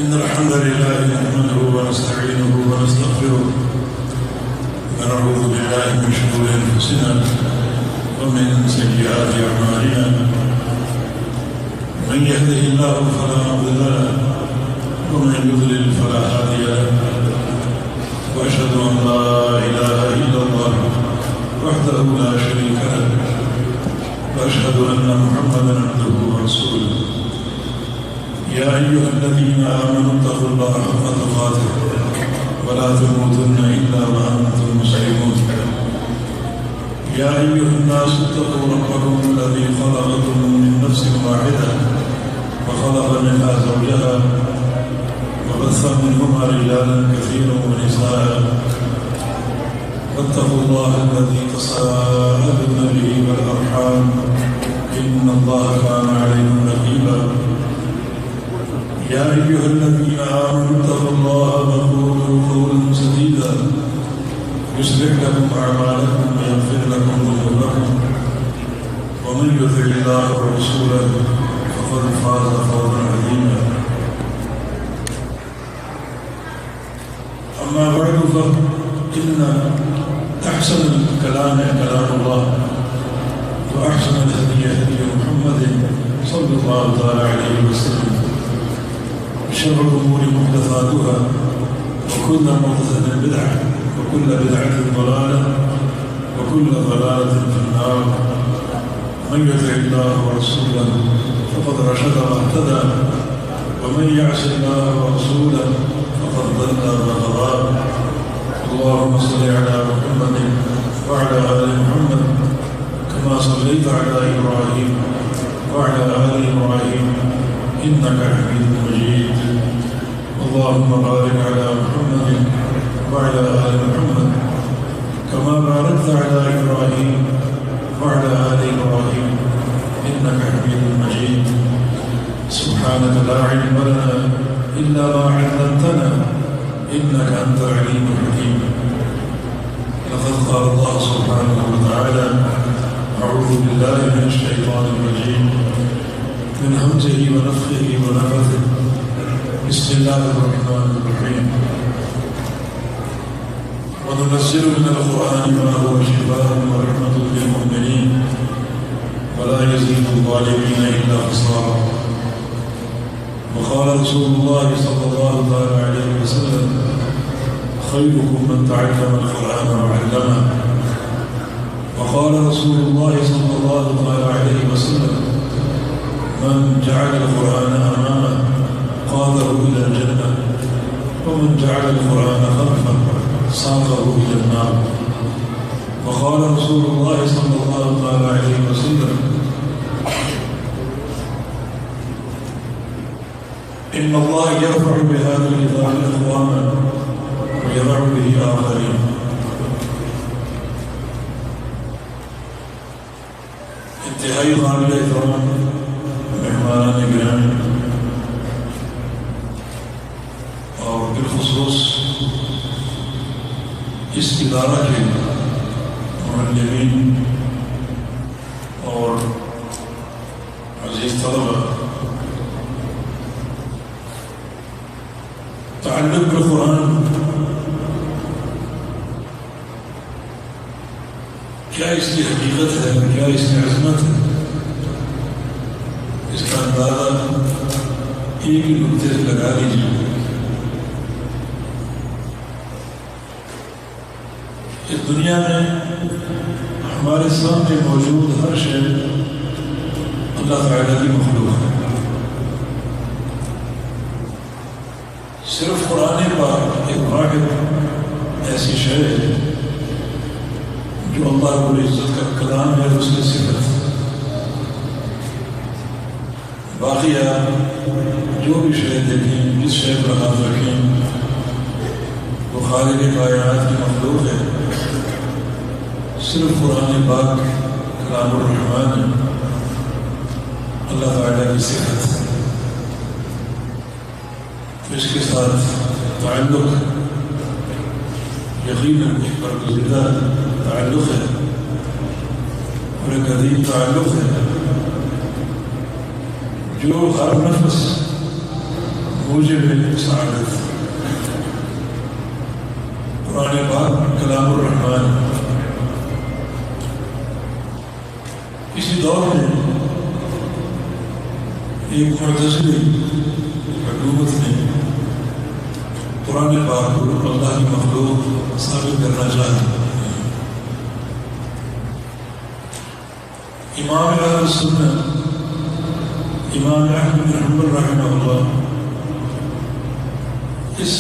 إن الحمد لله نحمده ونستعينه ونستغفره ونعوذ بالله من شرور أنفسنا ومن سيئات أعمالنا من يهده الله فلا مضل له ومن يضلل فلا هادي له وأشهد أن لا إله إلا الله وحده لا شريك له وأشهد أن محمدا عبده ورسوله يا أيها الذين آمنوا اتقوا الله حق تقاته ولا تموتن إلا وأنتم مسلمون يا أيها الناس اتقوا ربكم الذي خلقكم من نفس واحدة وخلق منها زوجها وبث منهما رجالا كثيرا ونساء واتقوا الله الذي تساءلون به والأرحام إن الله كان عليكم رقيبا يا أيها الذين آمنوا اتقوا الله وقولوا قولا سديدا يصلح لكم أعمالكم ويغفر لكم ذنوبكم ومن يطع الله ورسوله فقد فاز فوزا عظيما أما بعد فإن أحسن الكلام كلام الله وأحسن الهدي هدي محمد صلى الله عليه وسلم شر الأمور محدثاتها وكل محدثة بدعة وكل بدعة ضلالة وكل ضلالة في النار من يطع الله ورسوله فقد رشد واهتدى ومن يعص الله ورسوله فقد ضل وغضب اللهم صل على محمد وعلى آل محمد كما صليت على إبراهيم وعلى آل إبراهيم إنك حميد مجيد اللهم بارك على محمد وعلى آل محمد كما باركت على إبراهيم وعلى آل إبراهيم إنك حميد مجيد سبحانك لا علم لنا إلا ما علمتنا إنك أنت العليم الحكيم لقد قال الله سبحانه وتعالى أعوذ بالله من الشيطان الرجيم من همزه ونفخه ونفثه بسم الله الرحمن الرحيم وننزل من القرآن ما هو شفاء ورحمة للمؤمنين ولا يزيد الظالمين إلا خسارا وقال رسول الله صلى الله عليه وسلم خيركم من تعلم القرآن وعلمه وقال رسول الله صلى الله عليه وسلم من جعل القرآن أمامه قاده إلى الجنة ومن جعل القرآن خلفه ساقه إلى النار وقال رسول الله صلى الله عليه وسلم إن الله يرفع بهذا الكتاب أقواما ويضع به آخرين انتہائی قابل احترام مہمانان گرامی اور بالخصوص اس ادارہ کے معلمین اور عزیز طلبہ تعلق بالقرآن کیا اس کی حقیقت ہے کیا اس کی عظمت ہے اس کا اندازہ ایک ہی نقطے سے لگا لیجیے اس دنیا میں ہمارے سامنے موجود ہر شے اللہ تعالیٰ کی مخلوق ہے صرف قرآن پاک ایک واحد ایسی شے ہے جو اللہ رب العزت کا کلام ہے اس کی صفت باقی آپ جو بھی شے دیکھیں جس شے پر ہاتھ رکھیں وہ خالق کائنات کی مخلوق ہے صرف قرآن پاک کلام الرحمن ہے اللہ تعالیٰ کی صفت اس کے ساتھ تعلق یقیناً ایک برگزیدہ تعلق ہے اور ایک عظیم تعلق ہے جو ہر نفس موجب سعادت۔ قرآن پاک کلام الرحمن۔ اسی دور میں ایک معتزلی حکومت نے قرآن پاک کو اللہ کی مخلوق ثابت کرنا چاہا۔ امام اہل سنت امام احمد بن حنبل رحمہ اللہ اس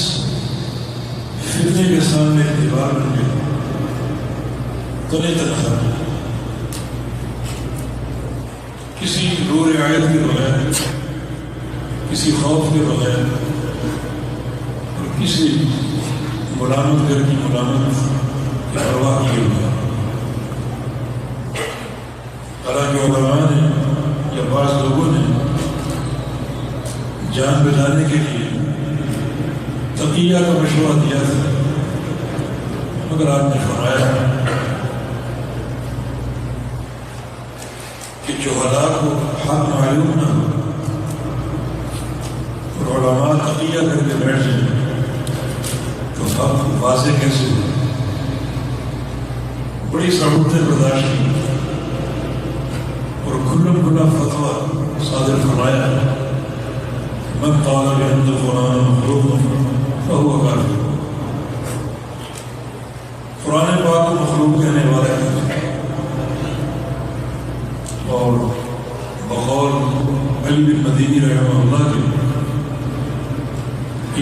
فتنے کے سامنے دیوار بن گئے، تنے تنہا، کسی رو رعایت کے بغیر، کسی خوف کے بغیر اور کسی ملامت کر کی ملامت کی پرواہ کیے ہوئے۔ حالانکہ علماء نے یا بعض لوگوں نے جان بچانے کے لیے تقیہ کا مشورہ دیا تھا، مگر آپ نے فرمایا کہ جو حالات کو حق معلوم نہ ہو اور علماء تقیہ کر کے بیٹھ جائیں تو حق واضح کیسے ہو۔ بڑی ضرورتیں برداشت کی اور کھلم کھلا فتویٰ صادر فرمایا، من قال بأن القرآن مخلوق فهو کافر۔ قرآن پاک کو مخلوق کہنے والے ہیں اور بقول علی بن مدینی رحمہ اللہ کے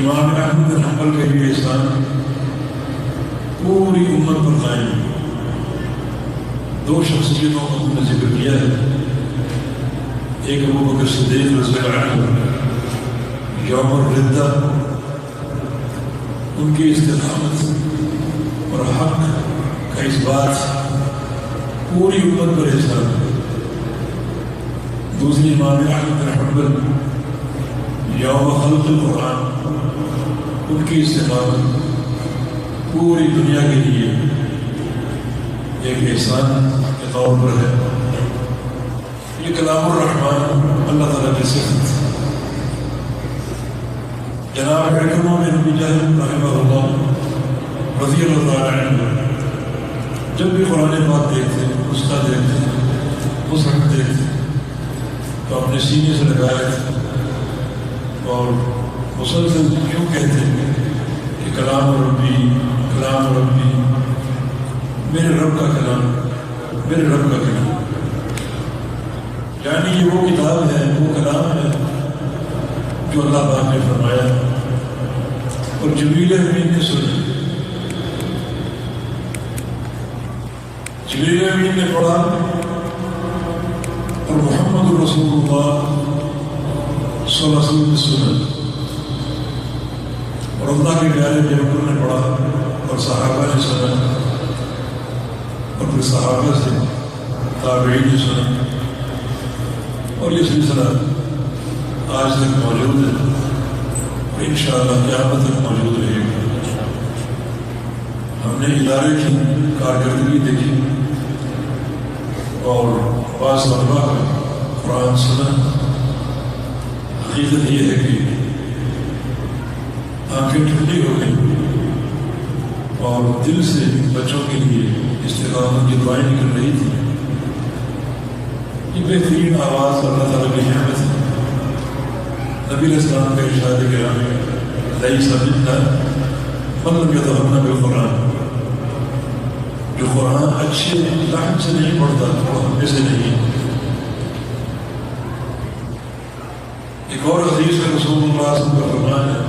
امام احمد بن حنبل کے یہ احسان پوری امت پر قائم ہے۔ دو شخصیتوں کا ہم نے ذکر کیا ہے، ایک ابو بکر صدیق رضی اللہ عنہ یوم الردہ، ان کی استقامت اور حق کا اس بات پوری امت پر احسان ہے۔ دوسری امام احمد بن حنبل یوم خلق القرآن، ان کی استقامت پوری دنیا کے لیے ایک احسان کے طور پر ہے۔ یہ کلام الرحمن اللہ تعالیٰ کی صفت۔ جناب حکمہ بن ابی جہل رحمہ اللہ رضی اللہ تعالیٰ عنہ جب بھی قرآن پاک دیکھتے، نسخہ دیکھتے، مصحف دیکھتے تو اپنے سینے سے لگائے اور مسلسل کیوں کہتے کہ کلام ربی کلام ربی، میرے رب کا کلام، میرے رب کا کلام۔ یعنی یہ وہ کتاب ہے، وہ کلام ہے جو اللہ پاک نے فرمایا اور جبریل امین نے سنا۔ جبریل امین نے پڑھا اور محمد رسول اللہ صلی اللہ علیہ وسلم نے سنا اور اللہ کے پیارے پیغمبر نے پڑھا اور صحابہ نے سنا اور پھر صحابہ سے تابعین نے سنا اور یہ سلسلہ آج تک موجود ہے اور انشاءاللہ قیامت تک موجود رہے گا۔ ہم نے ادارے کی کارکردگی دیکھی اور بعض طلباء کا قرآن سنا۔ حقیقت یہ ہے کہ آنکھیں ٹھنڈی ہو گئی اور دل سے بچوں کے لیے استقامت کی دعائیں نکل رہی تھی۔ یہ بہترین آواز اللہ تعالیٰ کی نعمت ہے۔ نبی علیہ السلام کا ارشاد گرامی لیس منا من لم یتغنى بالقرآن، جو قرآن اچھے لحن سے نہیں پڑھتا وہ ہم میں سے نہیں۔ ایک اور حدیث میں رسول اللہ صلی اللہ علیہ وسلم کا فرمان ہے،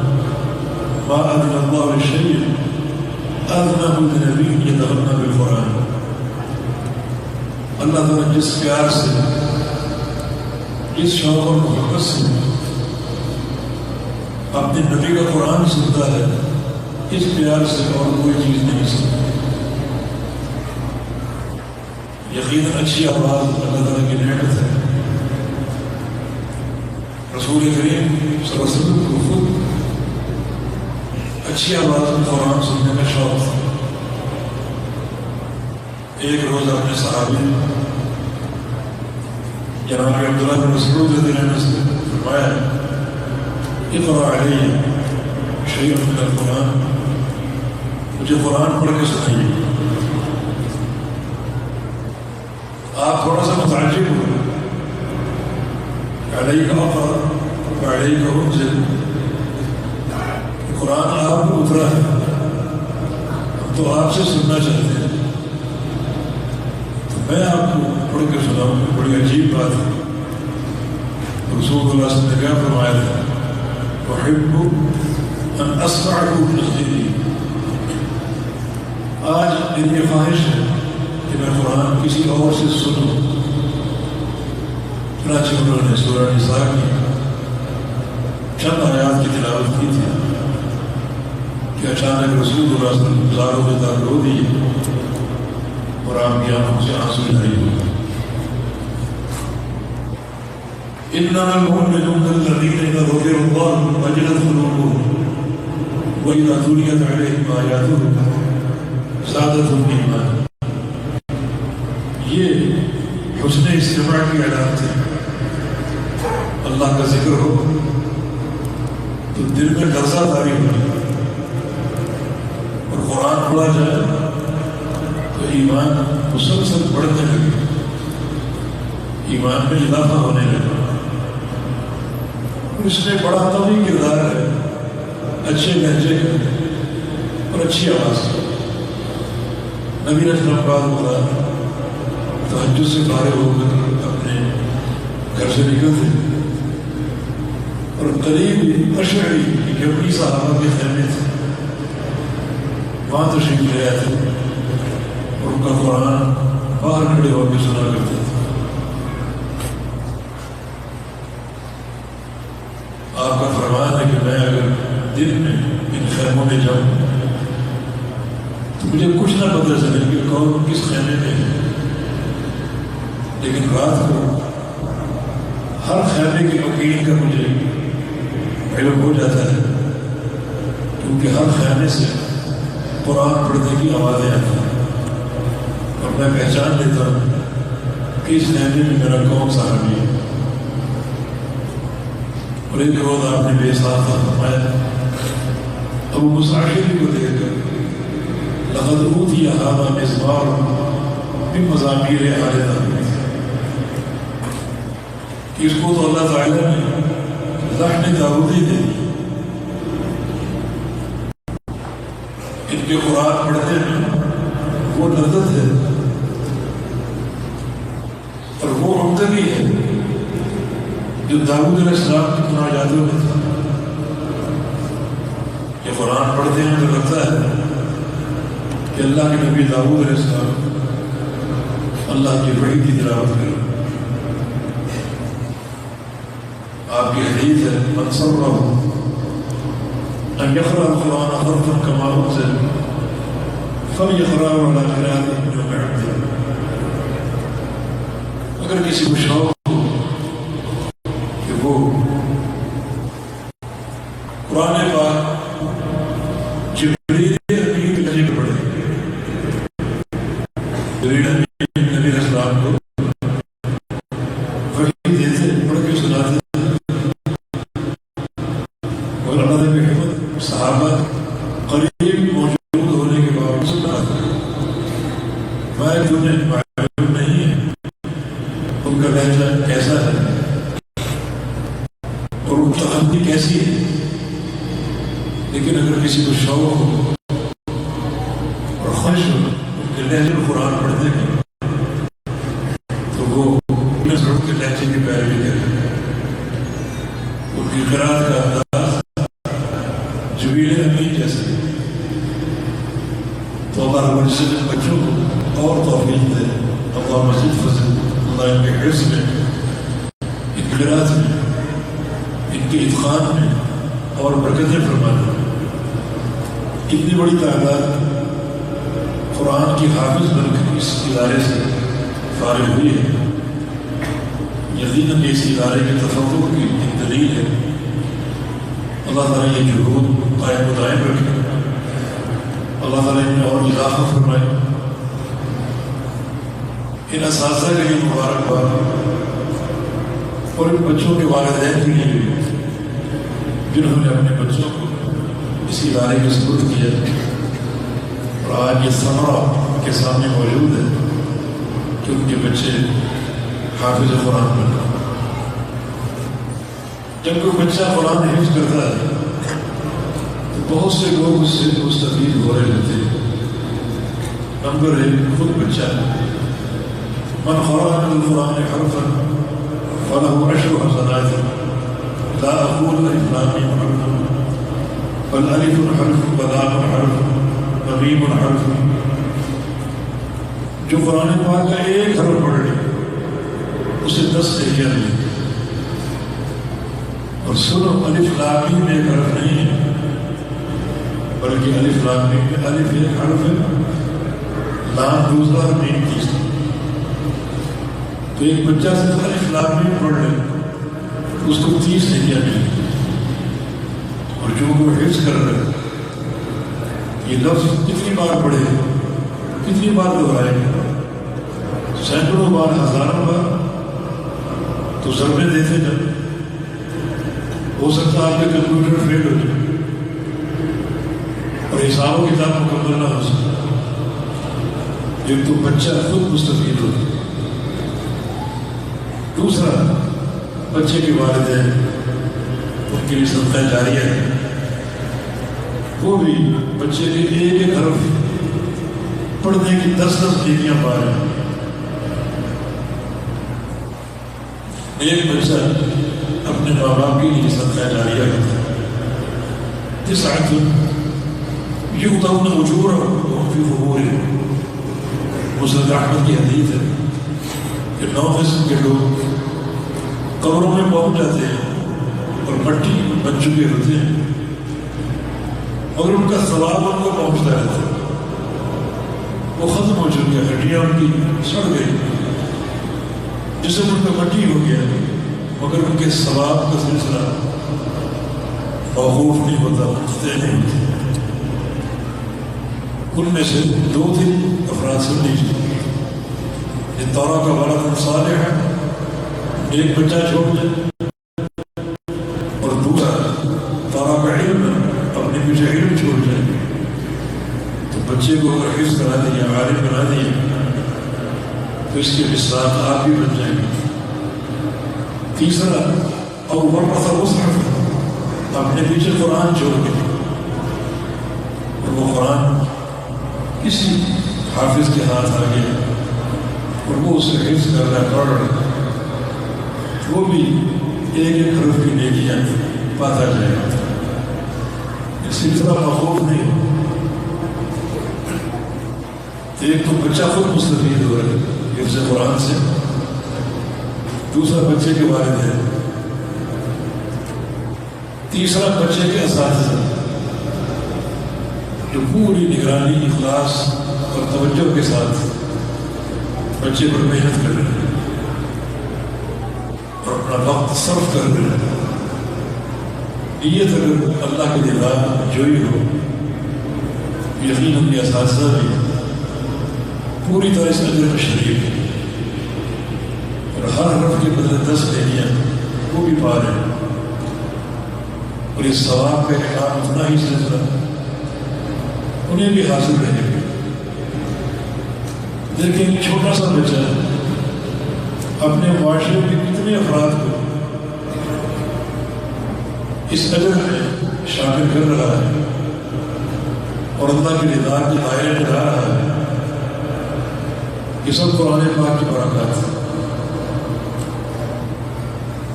ما أذن الله لشيء أذنه لنبي يتغنى بالقرآن۔ اللہ تعالیٰ جس پیار سے، جس شوق اور محبت سے اپنے نبی کا قرآن سنتا ہے، اس پیار سے اور کوئی چیز نہیں سنتا۔ یقیناً اچھی آواز اللہ تعالیٰ کی نعمت ہے۔ رسول کریم صلی اللہ علیہ وسلم کو خود اچھی آواز میں قرآن سننے کا شوق تھا۔ ایک روز اپنے صحابی جناب عبداللہ بن مسعود رضی اللہ عنہ سے فرمایا اقرأ علی شیء من القرآن، مجھے قرآن پڑھ کے سنائیے۔ آپ تھوڑا سا متعجب ہوئے، علیک اقرأ وعلیک انزل، قرآن آپ کو اترا ہے، ہم تو آپ سے سننا چاہتے ہیں، تو میں آپ کو پڑھ کے سناؤں گا۔ بڑی عجیب بات ہے، رسول اللہ صلی اللہ علیہ وسلم نے کیا فرمایا تھا، احب ان اسمعه بصدری، آج میری یہ خواہش ہے کہ میں قرآن کسی اور سے سنوں۔ چنانچہ انہوں نے سورہ نساء کی چند آیات کی تلاوت کی تھی کہ اچانک رسول اللہ صلی اللہ علیہ وسلم زاروں میں تک رو دیے اور آپ کی آنکھوں سے آنسو جاری ہوئے۔ انما المؤمنون الذين اذا ذكر الله وجلت قلوبهم واذا تليت عليهم آياته زادتهم ایمانا، یہ حسن استماع کی علامت ہے۔ اللہ کا ذکر ہو تو دل میں لرزہ طاری ہو، اور قرآن پڑھا جائے تو ایمان مسلسل بڑھنے لگے، ایمان میں اضافہ ہونے لگا۔ اس میں بڑا طویل کردار ہے، اچھے لہجے اور اچھی آواز۔ نبی رسول بعد ہوتا تہجد سے فارغ ہو کر اپنے گھر سے نکلتے اور قریب اشعری کہ اپنی صحابہ کے خیمے تھے، وہاں تشریف لے آئے تھے اور ان کا قرآن باہر کھڑے ہو کے سنا کرتے تھے۔ آپ کا فرمان ہے کہ میں اگر دن میں ان خیموں میں جاؤں تو مجھے کچھ نہ پتہ چلے کہ کون کس خیمے میں ہے، لیکن رات کو ہر خیمے کی وکیل کا مجھے علم ہو جاتا ہے، کیونکہ ہر خیمے سے قرآن پڑھنے کی آوازیں آتی ہیں اور میں پہچان لیتا ہوں کہ اس خیمے میں میرا کون صحابی ہے۔ اور ایک روز آپ نے بے ساختہ فرمایا، ابو مصعب کو دیکھ کر لقد اوتی هذا مزمار من مزامیر آل داؤد، کہ اس کو تو اللہ تعالیٰ نے لحن داؤدی دے دی۔ ان کے قرآن پڑھنے میں وہ لذت ہے اور وہ عمدگی ہے جو داؤد علیہ السلام کی مناجاتوں میں تھا۔ یہ قرآن پڑھتے ہیں تو لگتا ہے کہ اللہ کے نبی داؤد علیہ السلام اللہ کی وحی کی تلاوت کریں۔ آپ کی حدیث ہے، من سرہ ان یقرأ القرآن حرفا کما انزل فلیقرأہ علی قراءۃ ابن عبد۔ اگر کسی کو شوق کہ وہ قرآن پاک جبریل امین کے لہجے میں پڑھے، جبریل امین نبی علیہ السلام کو وحی دیتے پڑھ کے سناتے، اور اللہ نے حکمت صحابہ قریب موجود ہونے کے باوجود سنا، میں تمہیں معلوم نہیں ہے ان کا لہجہ کیسا ہے اور ان کی تحدی کیسی ہے، لیکن اگر کسی کو شوق ہو اور خواہش ہو ان کے لہجے میں قرآن پڑھنے کی تو وہ ان کے لہجے کی پیروی کرے۔ ان کی قرآن کا انداز جبریل امین جیسے، تو اللہ رب العزت نے بچوں کو اور توفیق دے، اللہ مزید فضل، اللہ ان کے حفظ میں، ان کی قرآن میں، ان کے اتقان میں اور برکتیں فرمانا۔ اتنی بڑی تعداد قرآن کی حافظ بن کر اس ادارے سے فارغ ہوئی ہے، یقیناً اس ادارے کے تفوق کی ایک دلیل ہے۔ اللہ تعالیٰ یہ جہود قائم و دائم رکھے، اللہ تعالیٰ ان میں اور اضافہ فرمائے۔ ان اساتذہ کے لیے مبارکباد اور ان بچوں کے والدین کے لیے جنہوں نے اپنے بچوں کو اس ادارے کے سپرد کیا اور آج یہ ثمرہ کے سامنے موجود ہے کہ ان کے بچے حافظ قرآن بن گئے۔ جب کوئی بچہ قرآن حفظ کرتا ہے تو بہت سے لوگ اس سے مستفید ہو رہے ہوتے ہیں۔ نمبر 1 خود بچہ من قرأ من القرآن حرفا فله 10 حسنات لا أقول ألف لام ميم حرف بل ألف حرف ولام حرف وميم حرف۔ جو قرآن پاک کا ایک حرف پڑھ لے اسے 10 نیکیاں ملیں۔ اور سنو الف لام میم ایک حرف نہیں ہے بلکہ الف لام میم میں الف ایک حرف ہے، لام دوسرا اور میم تیسرا۔ تو ایک بچہ صرف الف لام میم پڑھ لے اس کو 30 نیکیاں ملیں۔ اور جو وہ حفظ کر رہے یہ لفظ کتنی بار پڑھے کتنی بار دہرائے سینکڑوں بار ہزاروں بار تو ضربے دیتے جب ہو سکتا آپ کے کمپیوٹر فیل ہو جائے اور حساب و کتاب مکمل نہ ہو سکے۔ ایک تو بچہ خود مستفید ہو، دوسرا بچے کے والدین ان کے لیے صدقہ جاریہ ہے، وہ بھی بچے کے ایک ایک حرف پڑھنے کی 10 نیکیاں پا رہے ہیں۔ ایک بچہ اپنے ماں باپ کے لیے صدقہ جاریہ کرتا ہے۔ 9 یؤتون اجورهم وهم فی قبورهم۔ مسند احمد کی حدیث ہے کہ 9 قسم کے لوگ قبروں میں پہنچ جاتے ہیں اور مٹی بن چکے ہوتے ہیں مگر ان کا ثواب ان کو پہنچتا رہتا ہے۔ وہ ختم ہو چکی ہے، ہڈیاں ان کی سڑ گئی، جسم ان کا مٹی ہو گیا مگر ان کے ثواب کا سلسلہ موقوف نہیں ہوتا، پہنچتے نہیں ہوتے۔ ان میں سے 2-3 افراد سن لیجیے، یہ تورا کا ولد صالح ہے، ایک بچہ چھوڑ دے، اور دوسرا تورا کا علم اپنے پیچھے علم چھوڑ جائے تو بچے کو اگر حفظ کرا دیا عالم بنا دیا تو اس کے مثال آپ بھی بن جائیں گے۔ تیسرا اور ورثہ مصحف، اپنے پیچھے قرآن چھوڑ کے اور وہ قرآن کسی حافظ کے ہاتھ آ گیا اور وہ اسے حفظ کر رہا ہے، پڑھ رہا ہے، وہ بھی ایک ایک حرف کی نیکیاں پاتا جائے گا۔ یہ سلسلہ موقوف نہیں ہو۔ ایک تو بچہ خود مستفید ہو رہا ہے حفظ قرآن سے، دوسرا بچے کے والد ہے، تیسرا بچے کے اساتذہ جو پوری نگرانی، اخلاص اور توجہ کے ساتھ بچے پر محنت کر رہے ہیں اور اپنا وقت صرف کر رہے ہیں۔ نیت اگر اللہ کے رضا جوئی ہو، یقیناً یہ اساتذہ بھی پوری طرح سے اجر شریف ہے اور ہر حرف کے بدلے 10 نیکیاں وہ بھی پا رہے ہیں اور اس ثواب کا احکام اتنا ہی سلسلہ انہیں بھی حاصل رہے گا۔ لیکن چھوٹا سا بچہ اپنے معاشرے کے کتنے افراد کو اس اجر میں شامل کر رہا ہے اور اللہ کی رضا کے دائرے میں لا رہا ہے، یہ سب قرآن پاک کی برکات ہے۔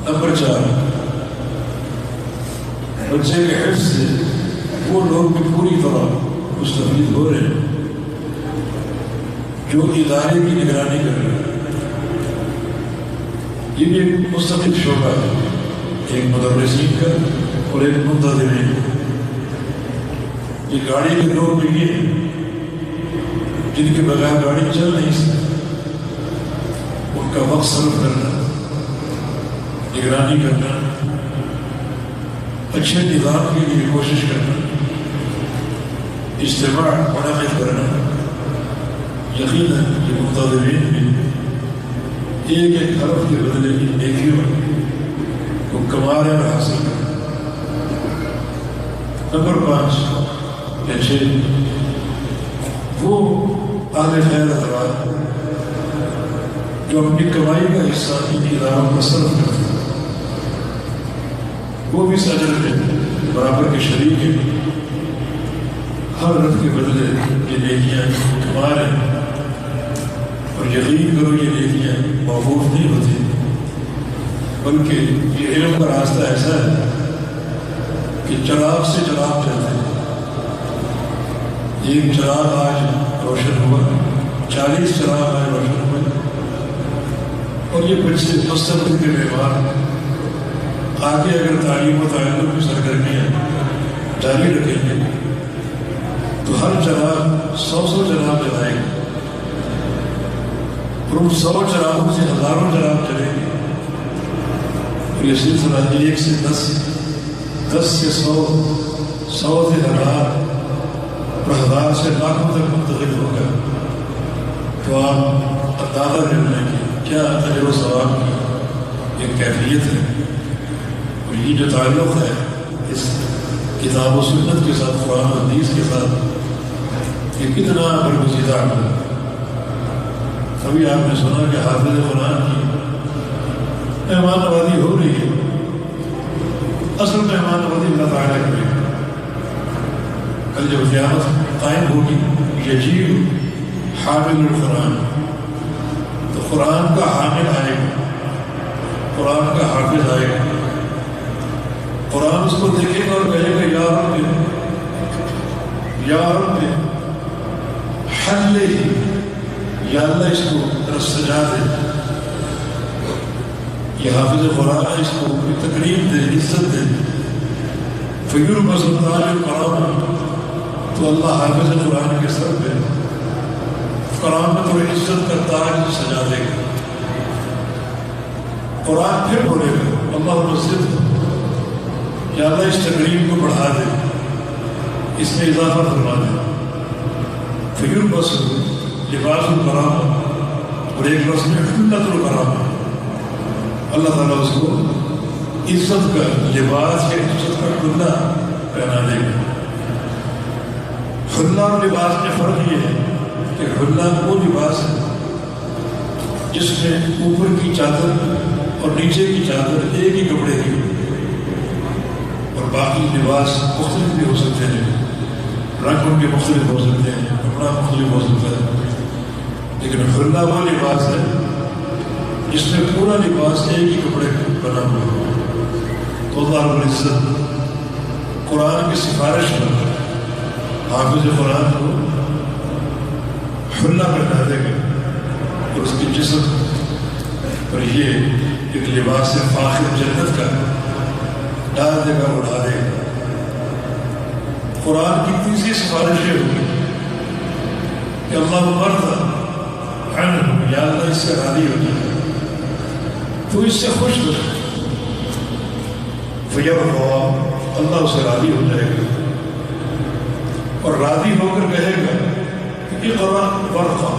نمبر 4 بچے کے حفظ سے وہ لوگ بھی پوری طرح مستفید ہو رہے ہیں جو ادارے کی نگرانی کر رہے ہیں۔ یہ بھی ایک مستقل شعبہ ہے، ایک مدرسین کا اور ایک منتظمین۔ یہ گاڑی کے لوگ بھی یہ ہیں جن کے بغیر گاڑی چل نہیں سکتی، ان کا وقت صرف کرنا، نگرانی کرنا، اچھے نظام کے لیے کوشش کرنا، اجتماع منعقد کرنا۔ یقیناً یہ منتظمین بھی ایک ایک حرف کے بدلے کی نیکیوں کو کما رہے اور حاصل کرنا۔ نمبر 5 یا 6 وہ اہل خیر حضرات جو اپنی کمائی کا حصہ ان اداروں میں صرف کرتے ہیں، وہ بھی اس اجر میں برابر کے شریک ہیں۔ ہر رت کے بدلے یہ نیکیاں کما رہے ہیں، اور یقین کرو یہ نیکیاں موقوف نہیں ہوتی، بلکہ یہ علم کا راستہ ایسا ہے کہ چراغ سے چراغ چلتے ہیں۔ ایک چراغ آج روشن ہوا، 40 چراغ آج روشن ہوئے، اور یہ بچے مستقبل کے مہمان آگے اگر تعلیم و تعلم کی سرگرمیاں جاری رکھیں گے تو ہر چراغ 100 چراغ جلائے گا، اور ان 100 چراغوں سے ہزاروں چراغ چلیں گے، اور یہ سلسلہ 1 سے 10 10 سے 100 100 سے 1000 اور 1000 سے لاکھوں تک منتقل ہوگا۔ تو آپ اندازہ کر لیں کہ کیا اجر و ثواب کی ایک کیفیت ہے، اور یہ جو تعلق ہے اس کتاب و سنت کے ساتھ، قرآن و حدیث کے ساتھ، یہ کتنا برگزیدہ ہے۔ کبھی آپ نے سنا کہ حافظ قرآن کی مہمان نوازی ہو رہی ہے؟ اصل مہمان نوازی اللہ تعالیٰ کی ہے۔ کل جب قیامت قائم ہوگی، یجیء حامل القرآن، تو قرآن کا حامل آئے گا، قرآن کا حافظ آئے گا، قرآن اس کو دیکھے گا اور کہے گا یا رب حل ہی، یا اللہ اس کو طرف سجا دے، یہ حافظ قرآن ہے، اس کو تقریب دے، عزت دے۔ فیربص التاج القرآن، تو اللہ حافظ قرآن کے سر پہ قرآن میں تھوڑی عزت کا تاج سجا دے گا۔ قرآن پھر بولے گا اللہ مسجد، یا اللہ اس تقریب کو بڑھا دے، اس میں اضافہ فرما دے۔ فیربص لباس الکرامہ، اور ایک رسم حلت الکرامہ، اللہ تعالیٰ اس کو عزت کا لباس یا عزت کا حلہ پہنا دے گا۔ حلہ اور لباس میں فرق یہ ہے کہ حلہ وہ لباس ہے جس میں اوپر کی چادر اور نیچے کی چادر ایک ہی کپڑے کی، اور باقی لباس مختلف بھی ہو سکتے ہیں، رنگ ان کے مختلف ہو سکتے ہیں، کپڑا مختلف ہو سکتا ہے، لیکن حلہ وہ لباس ہے جس میں پورا لباس ایک ہی کپڑے بنا ہوا ہے۔ تو اللہ رب العزت قرآن کی سفارش میں حافظ قرآن کو حلہ پہنا دے گا، اور اس کے جسم پر یہ ایک لباس فاخر جنت کا ڈال دے گا، اڑا دے گا۔ قرآن کی تیسری سفارش یہ ہوگی کہ اللہ مرضی عنہ، یا اللہ اس سے راضی ہو جائے، تو اس سے خوش ہو جائے، فیرضا، اللہ اسے راضی ہو جائے گا، اور راضی ہو کر کہے گا کہ اقرأ وارقا،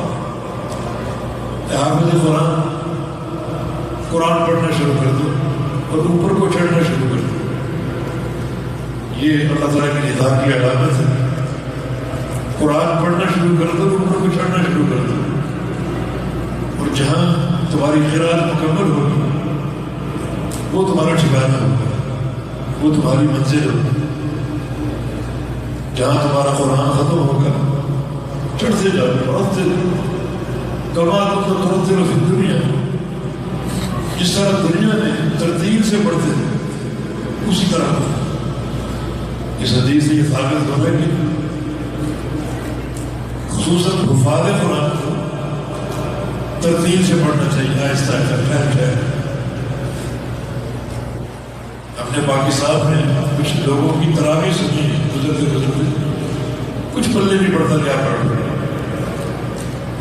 حافظ قرآن پڑھنا شروع کر دو اور اوپر کو چڑھنا شروع کر دو۔ یہ اللہ تعالیٰ کی رضا کی علامت ہے، قرآن پڑھنا شروع کر دو، اوپر کو چڑھنا شروع کر دو، اور جہاں تمہاری قرأت مکمل ہوگی وہ تمہارا ٹھکانہ ہوگا، وہ تمہاری منزل ہوگی۔ جہاں تمہارا قرآن ختم ہوگا چڑھتے جاؤ، پڑھتے کما تم ترتل فی الدنیا، جس طرح دنیا میں ترتیل سے پڑھتے تھے اسی طرح اس حدیث سے یہ ثابت ہو ہے کہ خصوصاً حفاظ قرآن کو ترتیل سے پڑھنا چاہیے، آہستہ آہستہ ٹھہر ٹھہر۔ اپنے پاکستان میں کچھ لوگوں کی تراویح سنی گزرتے کچھ پلے نہیں پڑتا کیا پڑھ رہے،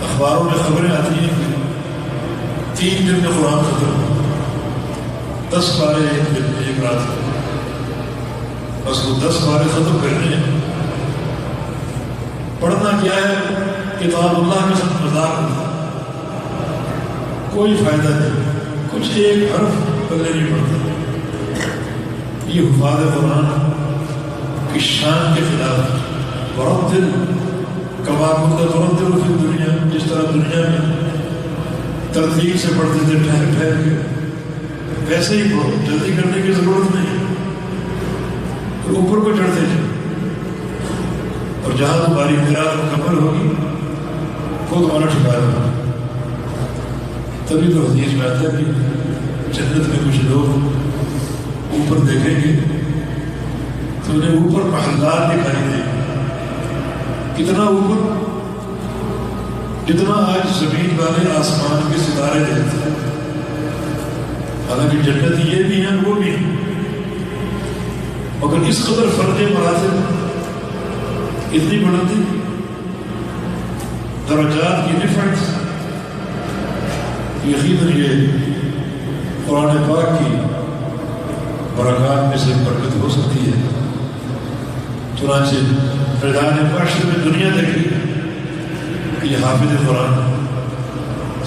اخباروں میں خبریں آتی ہیں کہ 3 دن میں قرآن ختم، 10 پارے ایک دن میں، ایک رات میں، بس وہ 10 پارے ختم کرنے ہیں۔ پڑھنا کیا ہے؟ کتاب اللہ کے ساتھ مذاق ہوتا، کوئی فائدہ نہیں، کچھ ایک حرف پلے نہیں پڑتا۔ یہ حفاظ قرآن کی شان کے خلاف. ورتل کما کنت ترتل فی الدنیا، جس طرح دنیا میں ترتیب سے پڑھتے تھے ٹھہر ٹھہر کے، ویسے ہی پڑھو، جلدی کرنے کی ضرورت نہیں. اور اوپر کو چڑھتے تھے، اور جہاں تمہاری قرات مکمل ہوگی خود والا ٹھکانا ہوگا. تبھی تو حدیث میں آتا ہے کہ جنت میں کچھ لوگ اوپر دیکھیں گے تو انہیں اوپر محلات دکھائی دیں. کتنا اوپر؟ جتنا آج زمین والے آسمان کے ستارے دیکھتے ہیں. حالانکہ جنت یہ بھی ہیں وہ بھی ہیں، مگر اس قدر فرق مراتب، اتنی بلندی، درجات کی ڈفرنس. یقیناً یہ قرآن پاک کی برکات میں سے برکت ہو سکتی ہے. چنانچہ میدان معاشرے میں دنیا دیکھی کہ یہ حافظ قرآن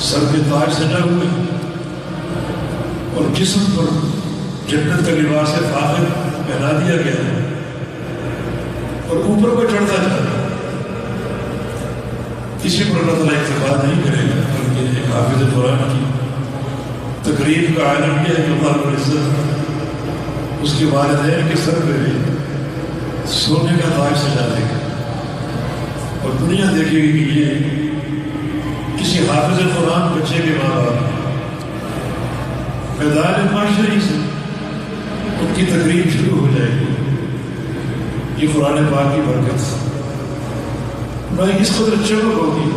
سر کے تاج سجا ہوئے اور جسم پر جنت کا لباس فاخر پہنا دیا گیا ہے، اور اوپر کو چڑھتا جاتا ہے. کسی پر اللہ تعالیٰ اکتفا نہیں کرے گا، بلکہ ایک حافظ قرآن کی تقریب کا عالم یہ ہے کہ اللہ رب العزت اس کے والدین کے سر پہ بھی سونے کا تاج سجا دے گا، اور دنیا دیکھے گی کہ یہ کسی حافظ قرآن بچے کے ماں باپ ہیں. میدان معاشرے سے ان کی تقریب شروع ہو جائے گی. یہ قرآن پاک کی برکت بھائی اس قدر چمک ہوگی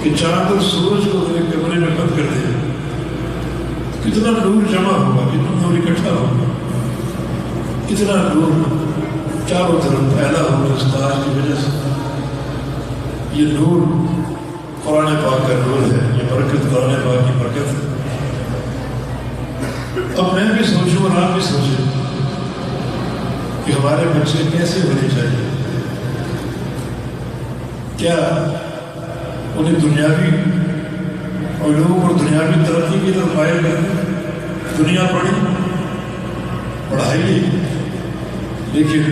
کہ چاند اور سورج کو ایک کمرے میں بند کر دے. کتنا نور جمع ہوگا، کتنا نور اکٹھا ہوگا، کتنا نور چاروں طرف پیدا ہوگا اس تاج کی وجہ سے. یہ نور قرآن پاک کا نور ہے، یہ برکت قرآن پاک کی برکت ہے. اب میں بھی سوچوں اور آپ بھی سوچیں کہ ہمارے بچے کیسے ہونے چاہیے. کیا انہیں دنیاوی علوم اور دنیاوی ترقی کی طرف مائل کریں؟ دنیا پڑھائی، لیکن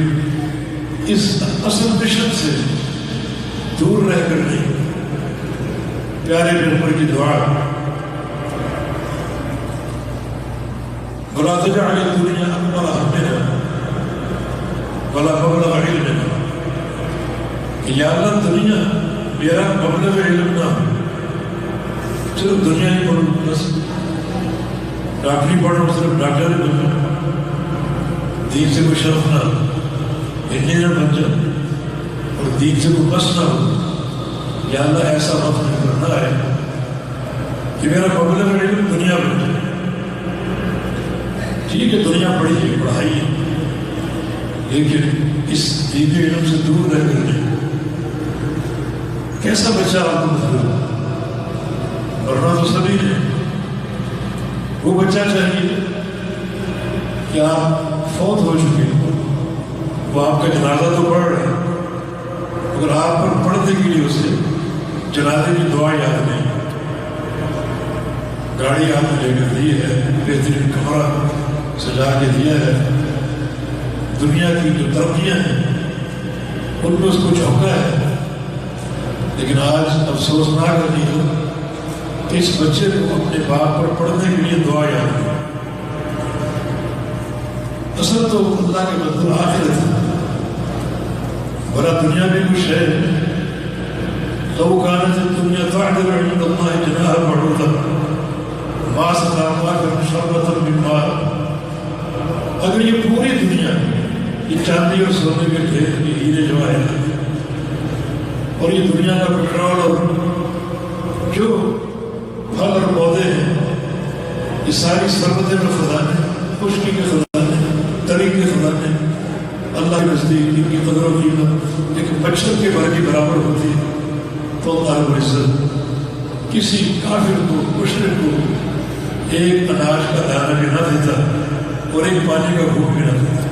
اس اصل مشن سے دور رہ کر نہیں. پیارے پیغمبر کی دعا وَلَا تَجْعَلِ الدُّنْيَا أَكْبَرَ هَمِّنَا وَلَا مَبْلَغَ عِلْمِنَا، کہ یا اللہ دنیا میرا مبلغ علم نہ ہو. صرف دنیا ہی پڑھو، بس ڈاکٹری پڑھو، صرف ڈاکٹر ہی بن جاؤ، دین سے کوئی شرف نہ ہو، انجینئر بن جاؤ اور دین سے کوئی بس نہ ہو. یا اللہ ایسا وقت کرنا ہے کہ میرا مبلغ علم دنیا بن جائے. ٹھیک ہے دنیا پڑھی ہے، پڑھائی ہے، لیکن اس دینی علم سے دور رہ کر نہیں. کیسا بچہ آپ کو مطلب ورنہ تو سبھی نے وہ بچہ چاہیے کہ آپ فوت ہو چکے ہو، وہ آپ کا جنازہ تو پڑھ رہے ہیں، اگر آپ پر پڑھنے کے لیے اسے جنازے کی دعا یاد نہیں، گاڑی آپ نے لے کر دی ہے، بہترین کمرہ سجا کے دیا ہے، دنیا کی جو ترقیاں ہیں ان میں اس کو جھونکا ہے، لیکن آج افسوسناک ہے کہ اس بچے کو اپنے باپ پر پڑھنے کے لیے دعا یاد ہے. اصل تو اللہ کے بدل آخرت ہے، بڑا دنیا میں کچھ ہے. لو كانت الدنيا تعدل عند الله جناح بعوضة ما سقى ماء شربة من ماء. اگر یہ پوری دنیا یہ چاندی اور سونے کے ڈھیر کے ہیرے جواہرات اور یہ دنیا کا پیٹرول اور جو پھل اور پودے ہیں، یہ ساری سربتیں میں خزانے، خشکی کے خزانے، تری کے خزانے، اللہ کے نزدیک ان کی قدر و قیمت ایک مچھر کے بھر کی برابر ہوتی ہے، تو اللہ رب العزت کسی کافر کو، مشرک کو ایک اناج کا دانہ بھی نہ دیتا اور ایک پانی کا گھونٹ بھی نہ دیتا.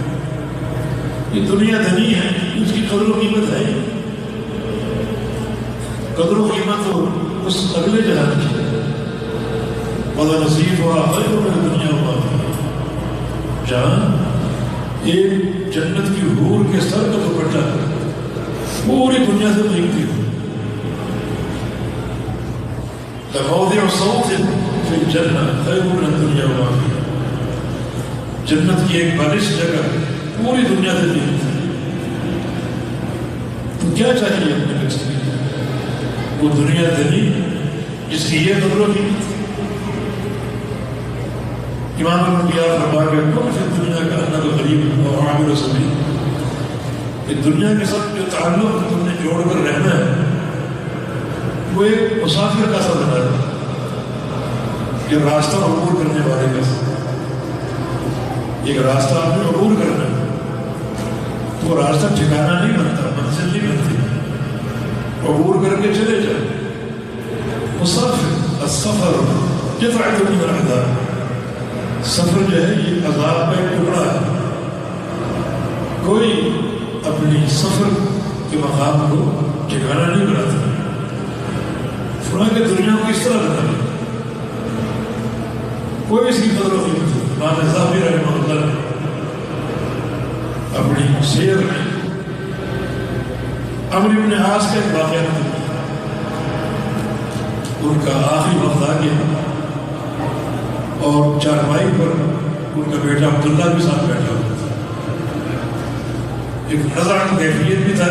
یہ دنیا دنی ہے، اس کی قدر و قیمت ہے. قدر و قیمت تو اس اگلے جہان کی ہے. وَلَنَصِيبُهَا خَيْرٌ مِنَ الدُّنْيَا وَمَا فِيهَا، جہاں ایک جنت کی حور کے سر کا دوپٹہ پوری دنیا سے دیکھتی ہو. موضع صوت فی الجنہ خیر من الدنیا وما فیہا. جنت کی ایک بالش جگہ پوری دنیا سے دیکھتی ہے. تو کیا چاہیے اپنے بچے کو؟ وہ دنیا دنی جس کی یہ قدر ہوتی. امام الانبیاء فرما کے کن فی دنیا کا انہ تو غریب اور عامر سبیل. کہ دنیا کے ساتھ جو تعلق تم نے جوڑ کر رہنا ہے وہ ایک مسافر کا سا بنا ہے، یہ راستہ عبور کرنے والے کا سا. ایک راستہ آپ نے عبور کرنا ہے تو وہ راستہ ٹھکانا نہیں بنتا، منزل نہیں بنتی. عبور کر کے چلے جائیں. مسافر السفر قطعۃ من العذاب. سفر جو ہے یہ عذاب کا ایک ٹکڑا ہے. کوئی اپنی سفر کے مقام کو ٹھکانا نہیں بناتا. فرمایا کہ دنیا کو اس طرح بنا لے کوئی اس کی قدر نہیں ہوتی. امام ذہبی رحمہ اللہ نے اپنی سیر میں عمرو بن عاص کا ایک واقعہ نقل کیا. ان کا آخری وقت آ گیا اور چارپائی پر ان کا بیٹا عبداللہ کے ساتھ بیٹھا ہوا تھا. ایک نظر کیفیت بھی تھا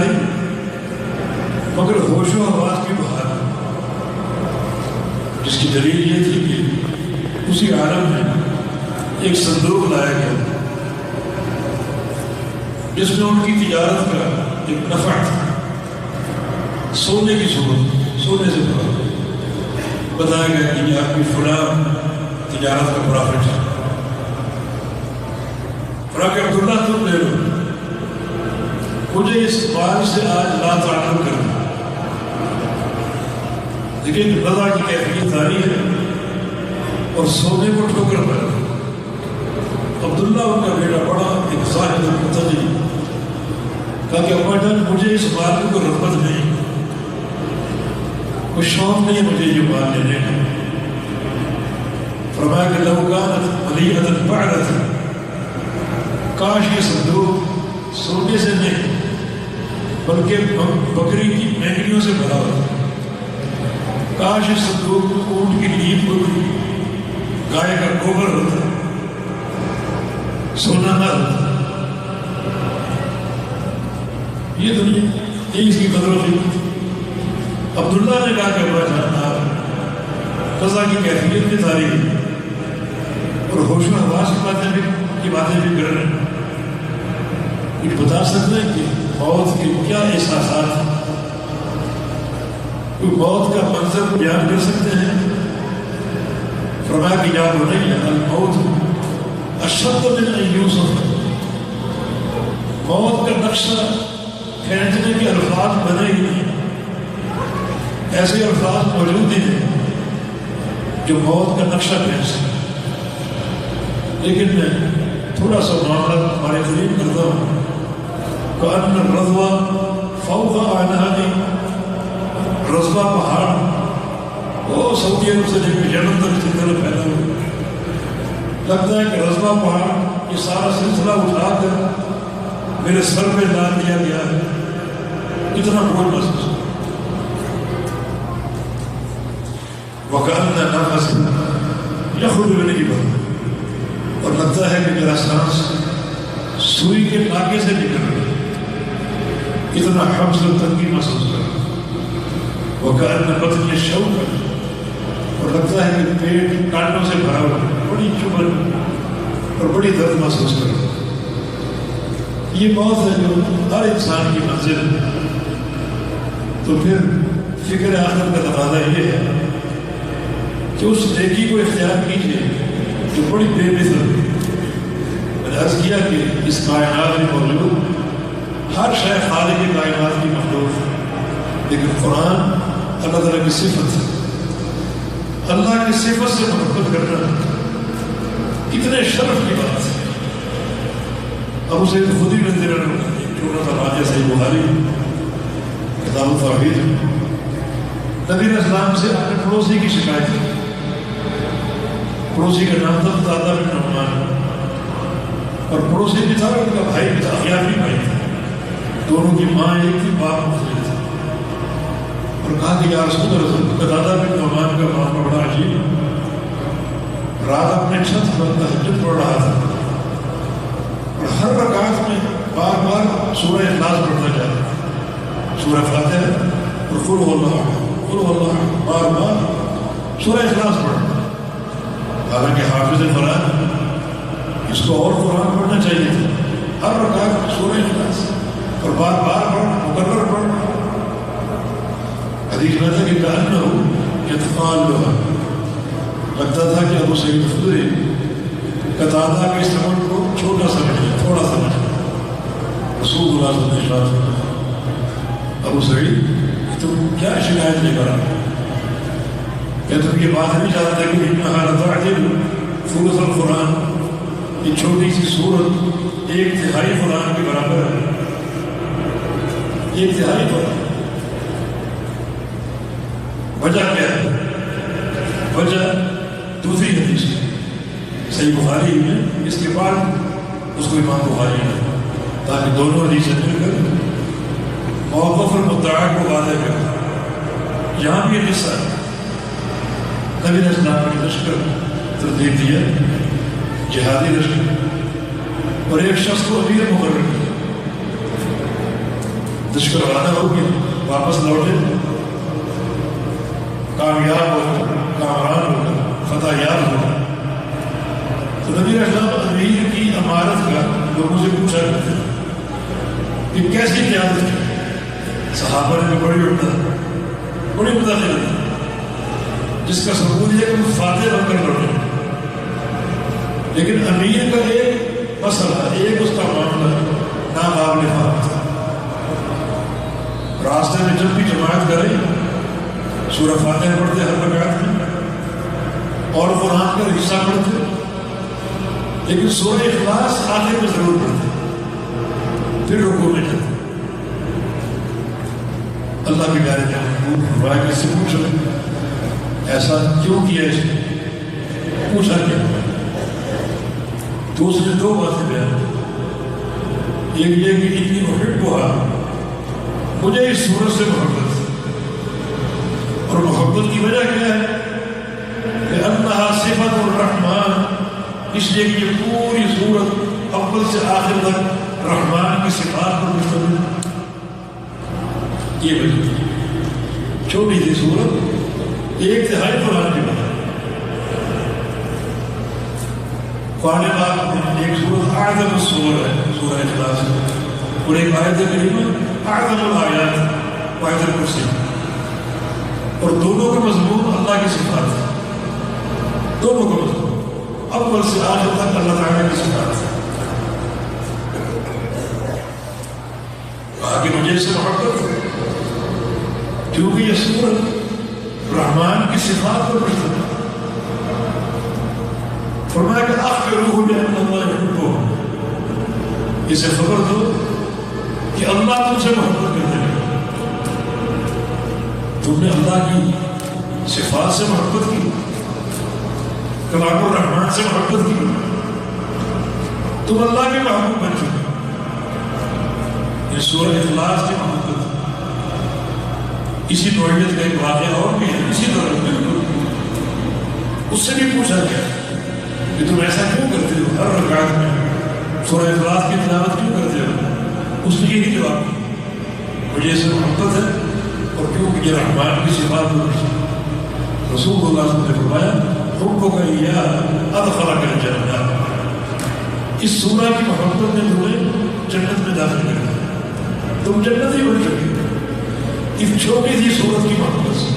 مگر ہوش و حواس بھی باہر، جس کی دلیل یہ تھی کہ اسی عالم میں ایک صندوق لایا گیا جس میں ان کی تجارت کا ایک نفع تھا. سونے کی صورت، سونے سے بھرا. بتایا گیا کہ یہ آپ کی فلاں تجارت کا پرافٹ ہے. فراق عبداللہ تم لے لو، مجھے اس مال سے آج لا تعلق کرنا. لیکن رضا کی کیفیت جاری ہے اور سونے کو ٹھوکر پڑ. عبداللہ ان کا بیٹا بڑا ایک زاہد المتقی کہا کہ ابا جان مجھے اس مال کو کوئی رغبت نہیں، کوئی شوق نہیں مجھے یہ مال لینے کا. فرمایا کہ لو کانت ملیئۃ بعرۃ، کاش یہ صندوق سونے سے نہیں بلکہ بکری کی مینگنیوں سے بھرا ہوتا. کاش اس صندوق اونٹ کی نیند ہوتی، گائے کا گوبر ہوتا، سونا نہ ہوتا. یہ دنیا یہ اس کی قدر ہوتی. عبداللہ نے کہا کہ ابا جان آپ قضا کی کیفیت میں تاریخ اور ہوش و حواس کی باتیں بھی کر رہے ہیں. یہ بتا سکتے ہیں کہ موت کے کیا احساسات ہیں؟ کوئی موت کا منظر بیان کر سکتے ہیں؟ فرمایا کہ یاد ہو نہیں ہے الموت اشد من ان یوصف. موت کا نقشہ کھینچنے کے الفاظ بنے ہی نہیں. ایسے الفاظ موجود ہی نہیں جو موت کا نقشہ کھینچ سکتے. لیکن میں تھوڑا سا معاملہ ہمارے قریب کرتا ہوں. کأن الرضوہ فوق اعناق، رضوہ پہاڑ وہ سعودی عرب سے لے کے یمن تک کی طرف پھیلا ہوا. لگتا ہے کہ رضوہ پہاڑ یہ سارا سلسلہ اٹھا کر میرے سر پہ ڈال دیا گیا ہے. اتنا بوجھ محسوس. وکأن نفس یخرج من ابط، اور لگتا ہے کہ میرا سانس سوئی کے ناکے سے نکل رہا ہے. اتنا حبس و تنگی محسوس کر. وکأن بطنی شوکا، اور لگتا ہے کہ پیٹ کانٹوں سے بھرا ہوا ہے. بڑی چبھن اور بڑی درد محسوس کر. یہ موت ہے جو ہر انسان کی منزل ہے. تو پھر فکر آخرت کا تقاضا یہ ہے کہ اس نیکی کو اختیار کیجیے جو بڑی بے مثل. میں نے عرض کیا کہ اس کائنات میں موجود ہر شے خالق کائنات کی مخلوق ہے، لیکن قرآن اللہ تعالیٰ کی صفت ہے. اللہ کی صفت سے محبت کرنا کتنے شرف کی بات ہے. ابو سعید خدری رضی اللہ عنہ چھوٹا سا واقعہ صحیح بخاری کتاب التوحید. نبی علیہ السلام سے اپنے پڑوسی کی شکایت کی. پڑوسی کا نام تھا دادا بن نعمان. اور پڑوسی بھی تھا، ان کا بھائی بھی تھا، اخیافی بھائی تھا، دونوں کی ماں ایک تھی، باپ مختلف تھا. اور کہا کہ یا رسول اللہ، قتادہ بن نعمان کا معاملہ بڑا عجیب ہے. رات اپنے چھت پر تہجد پڑھ رہا تھا اور ہر رکعت میں بار بار سورہ اخلاص پڑھتا جا رہا تھا، سورہ فاتحہ اور قل هو اللہ احد، قل هو اللہ احد، بار بار سورہ اخلاص پڑھنا. حالانکہ حافظ قرآن، اس کو اور قرآن پڑھنا چاہیے تھا. ہر رکعت میں سورہ اخلاص اور بار بار پڑھنا، مکرر پڑھنا. حدیث میں تھا کہ کأنہ یتقال لها، لگتا تھا کہ ابو سعید خدری قتادہ کے اس عمل کو چھوٹا سمجھے، تھوڑا سمجھے. رسول اللہ صلی اللہ علیہ وسلم، ابو سعید تم کیا شکایت لے کر آئے؟ کیا تم یہ بات نہیں چاہتے کہ انہا لتعجب ثلث القرآن، یہ چھوٹی سی سورت 1/3 قرآن کے برابر ہے. 1/3 قرآن. وجہ کیا ہے؟ وجہ دوسری حدیث صحیح بخاری میں، اس کے بعد اس کو امام بخاری ہے، تاکہ دونوں حدیثیں مل کر موقف المدعا کو واضح کر. یہاں بھی یہ قصہ ہے، نبی علیہ السلام نے لشکر ترتیب دیا، جہادی لشکر، اور ایک شخص کو امیر مقرر کیا. لشکر روانہ ہو گیا، واپس لوٹے، کامیاب ہو گئے، کامران ہو گئے، فتح یاب ہو گئے. تو نبی علیہ السلام امیر کی امارت کا لوگوں سے پوچھا کرتے کہ کیسی قیادت ہے؟ صحابہ نے بڑی مداخلت ہے، جس کا ثبوت ہے کہ وہ فاتح بن کر لوٹے. لیکن امیر کا ایک مسئلہ، ایک اس کا معاملہ ناقابل فہم تھا. راستے میں جب بھی جماعت کرے سورہ فاتحہ پڑھتے ہر رکعت میں اور قرآن کا حصہ پڑھتے، لیکن سورہ اخلاص آخر میں ضرور پڑھتے، پھر رکوع میں جاتے. اللہ کے پیارے نے محبوب فرمایا کہ اس سے پوچھو ایسا کیوں کیا؟ اس نے پوچھا کیا؟ تو اس نے 2 باتیں بیان کی. ایک یہ کہ اتنی محبتها، مجھے اس سورت سے محبت، اور محبت کی وجہ کیا ہے؟ کہ انہا صفت الرحمن، اس لیے کہ یہ پوری سورت اول سے آخر تک رحمان کی صفات پر مشتمل. یہ وجہ چھوٹی سی سورت 1/3 قرآن کی بات. قرآن پاک میں ایک سورت اعظم السور ہے، سورہ اخلاص، اور ایک آیت کریمہ اعظم الآیات، آیت الکرسی، اور دونوں کا مضمون اللہ کی صفات ہے. دونوں کا مضمون اول سے آخر تک اللہ تعالیٰ کی صفات ہے. آگے مجھے اس سے محبت ہے کیونکہ یہ سورت رحمان کی صفات پر مشتمل ہے. فرمایا کہ اخبروہ بأن اللہ یحبہ، اسے خبر دو کہ اللہ تم سے محبت کرتے ہیں. تم نے اللہ کی صفات سے محبت کی، کلام الرحمن سے محبت کی، تم اللہ کے محبوب بن چکے. یہ سورہ اخلاص کی محبت. اسی نوعیت کا ایک واقعہ اور بھی ہے اسی طرح بالکل. اس سے بھی پوچھا گیا کہ تم ایسا کیوں کرتے ہو، ہر رکعت میں سورہ اخلاص کی تلاوت کیوں کرتے ہو؟ اس نے یہی جواب دیا، مجھے اس سے محبت ہے اور کیونکہ یہ رحمان کی صفات ہے. رسول اللہ صلی اللہ علیہ وسلم نے فرمایا حبک ایاہ ادخلک الجنہ، اس سورہ کی محبت نے تمہیں جنت میں داخل کر دیا، تم جنت ہی بن چکے اس چھوٹی سی سورت کی محبت سے.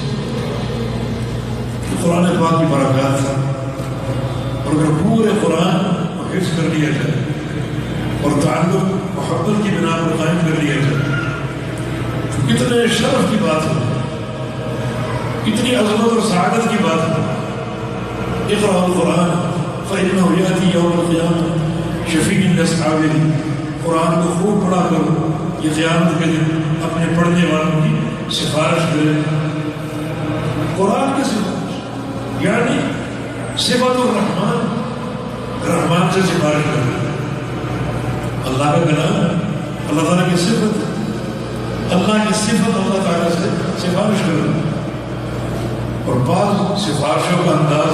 قرآن پاک کی برکات ہے، اور اگر پورے قرآن کو حفظ کر لیا جائے اور تعلق محبت کی بنا پر قائم کر لیا جائے تو کتنے شرف کی بات ہے، کتنی عظمت اور سعادت کی بات ہے. اقرأ القرآن فإنه يأتي يوم القيامة شفيعا لأصحابه، قرآن کو خوب پڑھا کرو، یہ قیامت کے دن اپنے پڑھنے والوں کی سفارش کرے. قرآن کی سفارش یعنی صفت الرحمن، رحمان سے سفارش کرے. اللہ کا کلام اللہ تعالیٰ کی صفت ہے. اللہ کی صفت اللہ تعالیٰ سے سفارش کرنا. اور بعض سفارشوں کا انداز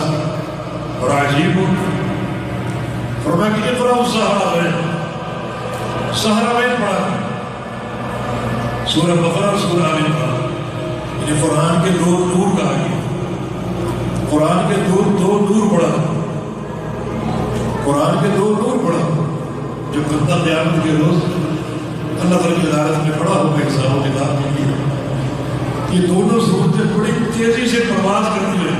بڑا عجیب ہو. فرمایا کہ اقرأ السحرہ سحرہ پڑھا سورہ بقرہ اور سورہ آل عمران. یعنی قرآن کے دو نور کہا گیا. قرآن کے دو نور پڑھا. قرآن کے دو نور پڑھا جو بندہ قیامت کے روز اللہ تعالیٰ کی عدالت میں پڑھا ہوگا حساب و کتاب کے لیے. یہ دونوں صورتیں بڑی تیزی سے پرواز کرتی ہیں.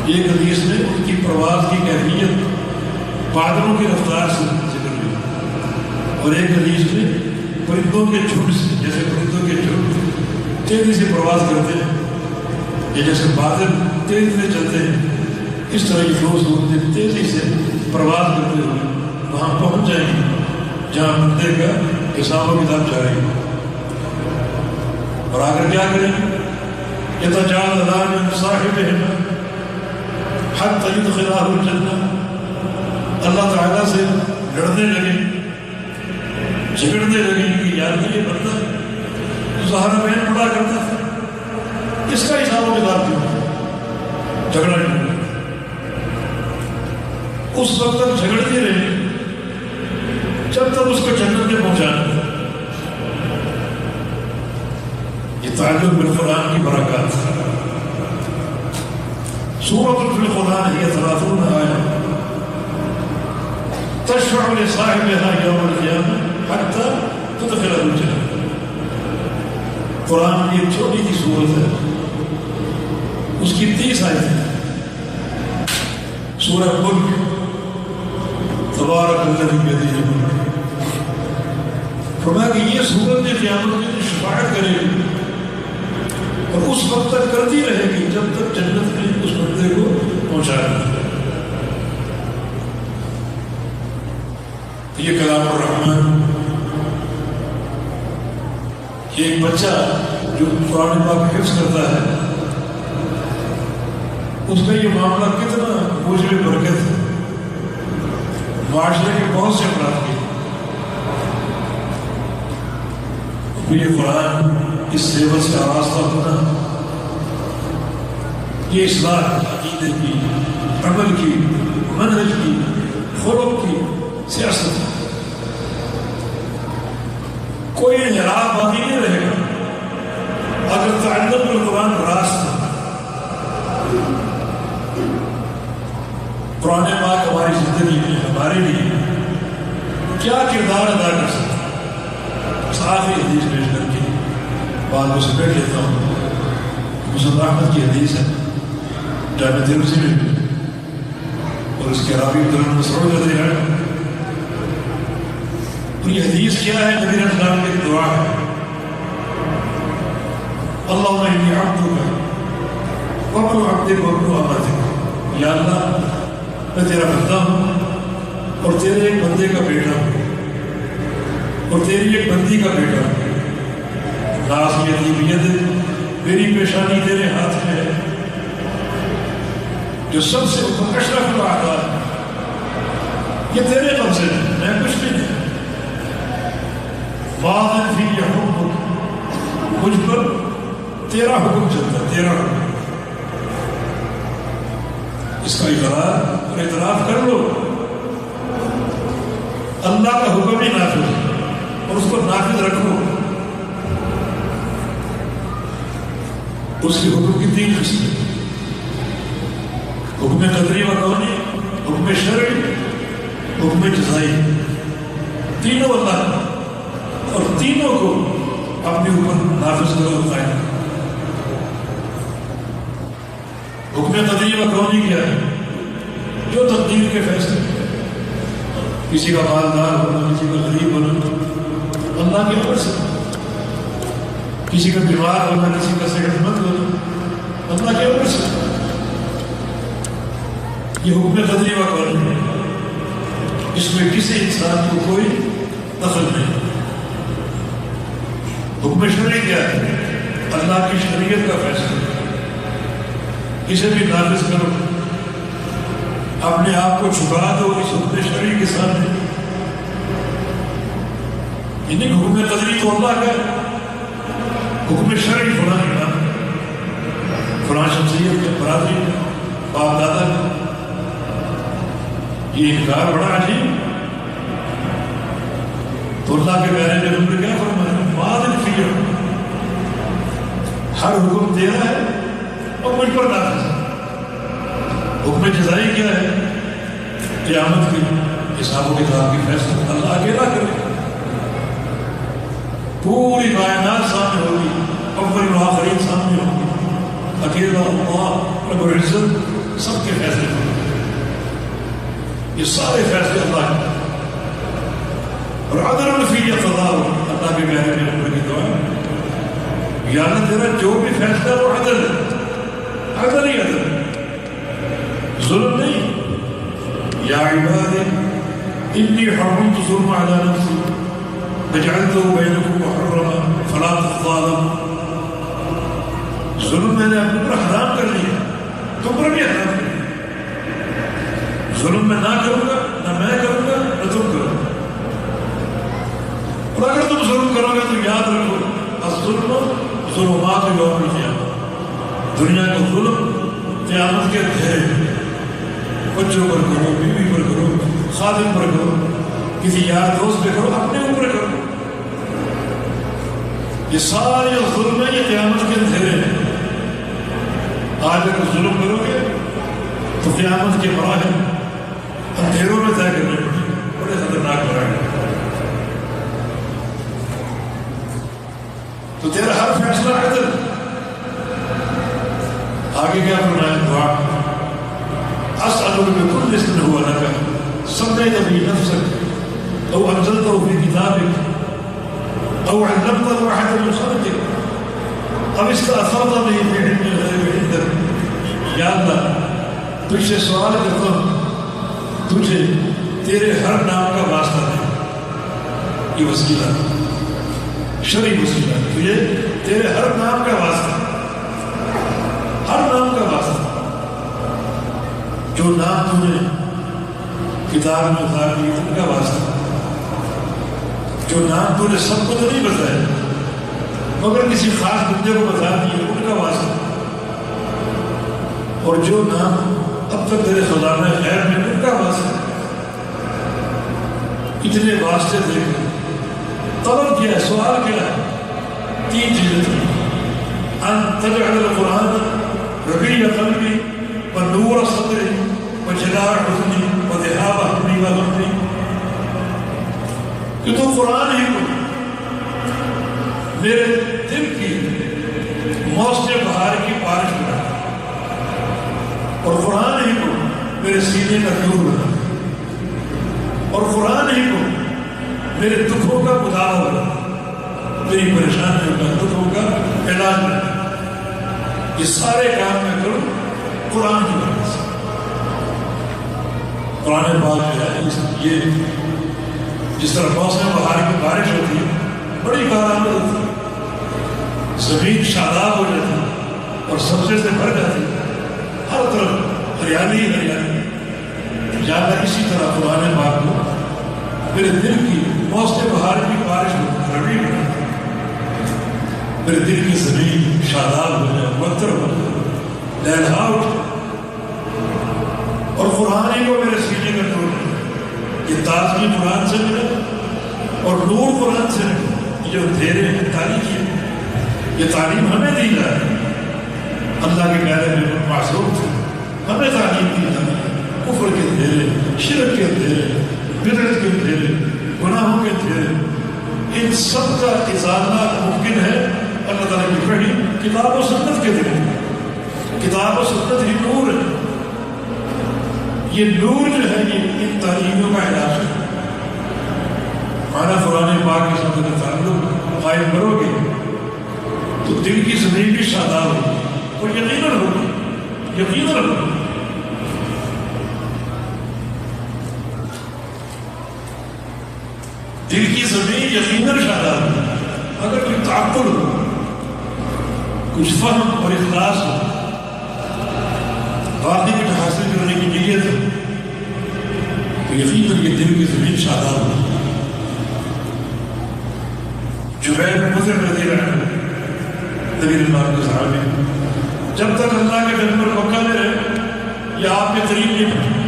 ایک حدیث میں ان کی پرواز کی کیفیت بادلوں کی رفتار سے ذکر ہوئی اور ایک حدیث میں پرندوں کے جھنڈ سے جیسے پرندوں کے جھنڈ تیزی سے پرواز کرتے ہیں یا جیسے بادل تیزی سے چلتے ہیں اس طرح یہ دو صورتیں تیزی سے پرواز کرتے ہوئے وہاں پہنچ جائیں گے جہاں بندے کا حساب و کتاب جاری ہے. اور آگر کیا کریں يتجادلان عن صاحبهما حتى يدخلاه الجنة. اللہ تعالیٰ سے لڑنے لگے جھگڑنے لگے کہ یار یہ بندہ سہارا بہن پڑا کرتا تھا کس کا حساب و کتاب کیوں جھگڑا نہیں. اس وقت تک جھگڑتے رہے جب تک اس کو جنت میں پہنچانا. یہ تعلق بالقرآن کی برکات. سورة فی القرآن هي 30 آیہ تشفع لصاحبها یوم القیامہ حتی تدخلہ الجنہ. قرآن کی ایک چھوٹی سی سورت ہے اس کی 30 آیتیں ہیں. سورہ ملک تبارک الذی بیدہ الملک. فرمایا کہ یہ سورت قیامت میں شفاعت کرے گی اور اس وقت تک کرتی رہے گی جب تک جنت میں اس بندے کو پہنچانا. یہ کلام الرحمن. یہ ایک بچہ جو قرآن پاک حفظ کرتا ہے اس کا یہ معاملہ کتنا موجب برکت ہے معاشرے کے بہت سے افراد کے. یہ قرآن اس سیوت سے آراستہ ہونا یہ اصلاح عقیدے کی عمل کی منہج کی خلق کی سیاست ہے. کوئی انحراف باقی نہیں رہے گا اگر تعلق بالقرآن راست ہے. قرآن پاک ہماری زندگی میں ہمارے لیے کیا کردار ادا کر سکتا ہے. صحابی حدیث پیش کر کے بات کو سمیٹ لیتا ہوں. مسلم احمد کی حدیث ہے جامع ترمذی میں اور اس کے راوی عبداللہ مسعود رضی اللہ عنہ. اور یہ حدیث کیا ہے نبی علیہ السلام کی ایک دعا ہے. اللہم انی عبدک وابن عبدک وابن امتک. یا اللہ میں تیرا بندہ ہوں اور تیرے ایک بندے کا بیٹا ہوں اور تیری ایک بندی کا بیٹا ہوں. ناصیتی بیدک میری پیشانی تیرے ہاتھ میں ہے جو سب سے اشرف الاعداء ہے. یہ تیرے قبضے میں میں کچھ بھی نہیں. واضح فی حکمک مجھ پر تیرا حکم چلتا تیرا حکم. اس کا اقرار اور اعتراف کر لو. اللہ کا حکم ہی نافذ اور اس کو نافذ رکھو. اس کے حکم کی 3 قسمیں: حکم قدری و کونی، حکم شرعی، حکم جزائی. تینوں اللہ اور تینوں کو اپنے اوپر نافذ کرو قائم. حکم قدری و کونی کیا ہے؟ جو تقدیر کے فیصلے. کسی کا مالدار ہونا، کسی کا غریب ہونا اللہ کے امر سے. کسی کا بیمار ہونا، کسی کا صحت مند ہونا اللہ کے امر سے. یہ حکم قدری و کونی ہے. اس میں کسی انسان کو کوئی دخل نہیں. حکم شرعی کیا ہے؟ اللہ کی شریعت کا فیصلہ. اسے بھی نافذ کرو. اپنے آپ کو چھپا دو اس حکم شرعی کے سامنے. انہیں حکم قدری تو اللہ کا ہے، حکم شرعی فلاں امام فلاں شخصیت کے برادری باپ دادا کا، یہ انکار بڑا عجیب۔ تو اللہ کے پیارے نے حکم کیا فرمایا؟ ماذن فی ہر حکم تیرا ہے اور مجھ پر نافذ ہے۔ حکم جزائی کیا ہے؟ قیامت کی حساب و کتاب کی فیصلہ اللہ اکیلا کرے، پوری کائنات سامنے ہوگی، اول و آخرین سامنے ہوگی، اکیلا اللہ رب العزت سب کے فیصلے ہوگی، یہ سارے فیصلے اللہ کے۔ اور عدل فی قضاء، اللہ کے پیارے پیغمبر کی دعا، یا اللہ تیرا جو بھی فیصلہ وہ عدل ہے، عدل ہی عدل ہے، ظلم نہیں۔ یا عباد انی حرمت ظلم علی نفسی وجعلته بینکم محرما فلا تظالموا، ظلم میں نے اپنے پر حرام کر لیا، تم پر بھی حرام کر لیا، ظلم میں نہ کروں گا، نہ میں کروں گا، نہ تم کرو گا۔ اور اگر تم ظلم کرو گے تو یاد رکھو الظلم ظلمات یوم القیامہ، دنیا کا ظلم قیامت کے اندھیرے، بچوں پر کرو، بیوی پر کرو، خادم پر کرو، کسی یار دوست پہ کرو، اپنے اوپر کرو، یہ سارے ظلم ہیں، یہ قیامت کے اندھیرے ہیں۔ آج اگر ظلم کرو گے تو قیامت کے مراحل اندھیروں میں طے کرنے پڑیں گے، بڑے خطرناک مراحل۔ تو تیرا ہر فیصلہ عدل۔ آگے کیا فرمایا دعا؟ اسألک بکل اسم هو لک سمیت به نفسک او انزلته فی کتابک او علمته احدا من خلقک او استأثرت به فی علم الغیب عندک۔ یا اللہ تجھ سے سوال کرتا ہوں، تجھے تیرے ہر نام کا واسطہ دے، یہ وسیلہ شرعی وسیلہ، تجھے تیرے ہر نام کا واسطہ، ہر نام کا واسطہ، جو نام تو نے کتاب میں اتار دی ان کا واسطہ، جو نام تو نے سب کو تو نہیں بتایا مگر کسی خاص بندے کو بتا دیے ان کا واسطہ، اور جو نام اب تک تیرے خزانہ خیر میں ان کا واسطہ۔ اتنے واسطے دے کر طلب کیا ہے، سوال کیا ہے، تین چیزیں تھیں، ان تجعل القرآن ربیع قلبی ونور صدری وجلاء حزنی وذہاب ہمی وغمی، کہ تو قرآن ہی کو میرے دل کی موسم بہار کی بارش بنا، اور قرآن ہی کو میرے سینے کا نور بنا، اور قرآن ہی کو میرے دکھوں کا مداوا بنا، میری پریشانیوں کا، دکھوں کا علاج بنا۔ یہ سارے کام میں کروں قرآن کی وجہ سے۔ قرآن پاک جو ہے یہ جس طرح موسم بہار کی بارش ہوتی ہے، بڑی کارآمد ہوتی ہے، زمین شاداب ہو جاتی ہے اور سبزے سے بھر جاتی ہے، ہر طرف ہریالی ہریالی۔ جانا اسی طرح قرآن پاک کو میرے دل کی موسم بہار کی بارش کو ربیع بنا، میرے دل کی زمین شاداب ہو جائے، مطر ہو جائے، لہلہا اٹھے، اور قرآن ہی کو میرے سینے کا نور ہے۔ یہ تازگی قرآن سے ملے اور نور قرآن سے ملے، یہ جو اندھیرے ہیں تاریخی ہے، یہ تعلیم ہمیں دی جائے، اللہ کے پیارے میں معصوم تھے، ہمیں تعلیم دی جائے، کفر کے اندھیرے، شرک کے اندھیرے، بدعت کے اندھیرے، گناہوں کے اندھیرے، ان سب کا ازالہ ممکن ہے اللہ تعالیٰ کی پڑھی کتاب و سنت کے ذریعے۔ کتاب و سنت ہی نور ہے، یہ نور جو ہے یہ ان تعلیموں کا علاج ہے۔ مانا قرآن پاک کے ساتھ اگر تعلق قائم کرو گے تو دل کی زمین بھی شاداب ہوگی، اور یقیناً ہوگی، یقیناً ہوگی۔ دل کی زمین یقیناً شاداب ہوگی اگر کوئی تعقل ہو، کچھ فہم اور اخلاص ہو، باقی کچھ حاصل کرنے کی نیت ہے، تو یقیناً یہ دل کی زمین شاداب ہوگی۔ جبیر بن مطعم رضی اللہ عنہ نبی اللہ کے صحابی، جب تک اللہ کے پیغمبر مکہ میں رہے یہ آپ کے قریب نہیں پہنچے.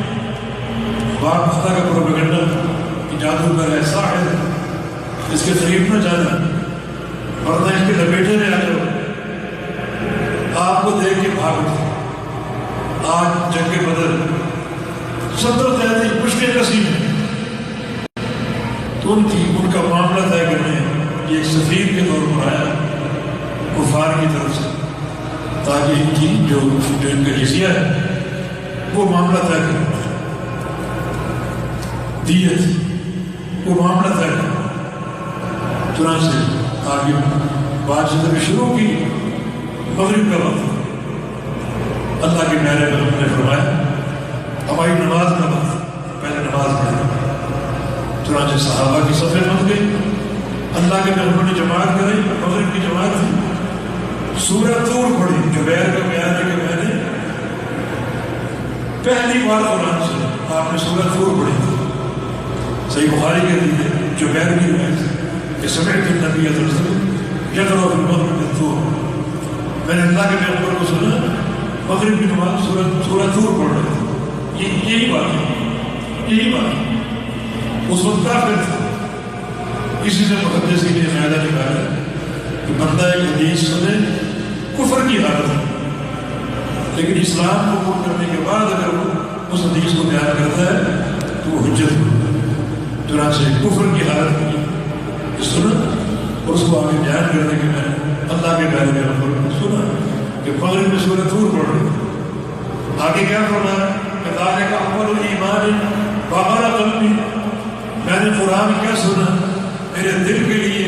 باپ خدا کا پروپیگنڈا کہ جادوگر ہے، ساحر ہے، اس کے قریب نہ جانا ورنہ اس کے لپیٹے میں آ جاؤ. آپ کو دیکھ کے بھاگ اٹھے. آج جنگ بدر 70 قیدی مشکل کثیر ہے تو ان کا معاملہ طے کرنے یہ ایک سفیر کے طور پر آیا کفار کی طرف سے تاکہ ان کی جو ان کا جزیہ ہے وہ معاملہ طے کرے، دیت وہ معاملہ طے کرے. چنانچہ آگے بات چیت شروع کی. مغرب کا وقت اللہ کے پیارے پیغمبر نے فرمایا ہماری نماز کا وقت، پہلے نماز پڑھی. چنانچہ صحابہ کی صفیں بن گئی. اللہ کے پیغمبر نے جماعت کرائی، مغرب کی جماعت تھی. سورہ طور پڑھی. جبیر کا بیان ہے کہ میں نے پہلی بار قرآن سے آپ نے سورہ طور پڑھی تھی. صحیح بخاری کے لیے جبیر کی روایت کہ سمعت النبی صلی اللہ علیہ وسلم یقرأ فی المغرب بالطور، میں نے اللہ کے پیغمبر کو سنا مغرب کی نماز سورہ طور پڑھ رہے تھے. یہی بات ہے. اس وقت کافر تھا. اسی سے محدثین نے فائدہ نکالا کہ بندہ ایک حدیث سنے کفر کی حالت ہے، لیکن اسلام قبول کرنے کے بعد اگر وہ اس حدیث کو بیان کرتا ہے تو وہ حجت ہو. چنانچہ کفر کی حالت کی سنا اور اس کو آگے بیان کرنے کے میں اللہ کے پیارے پیغمبر نے سنا کہ مغرب میں سورہ طور پڑھ رہی. آگے کیا فرمایا کہ ذالک اول ایمان وقر قلبی، میں نے قرآن کیا سنا میرے دل کے لیے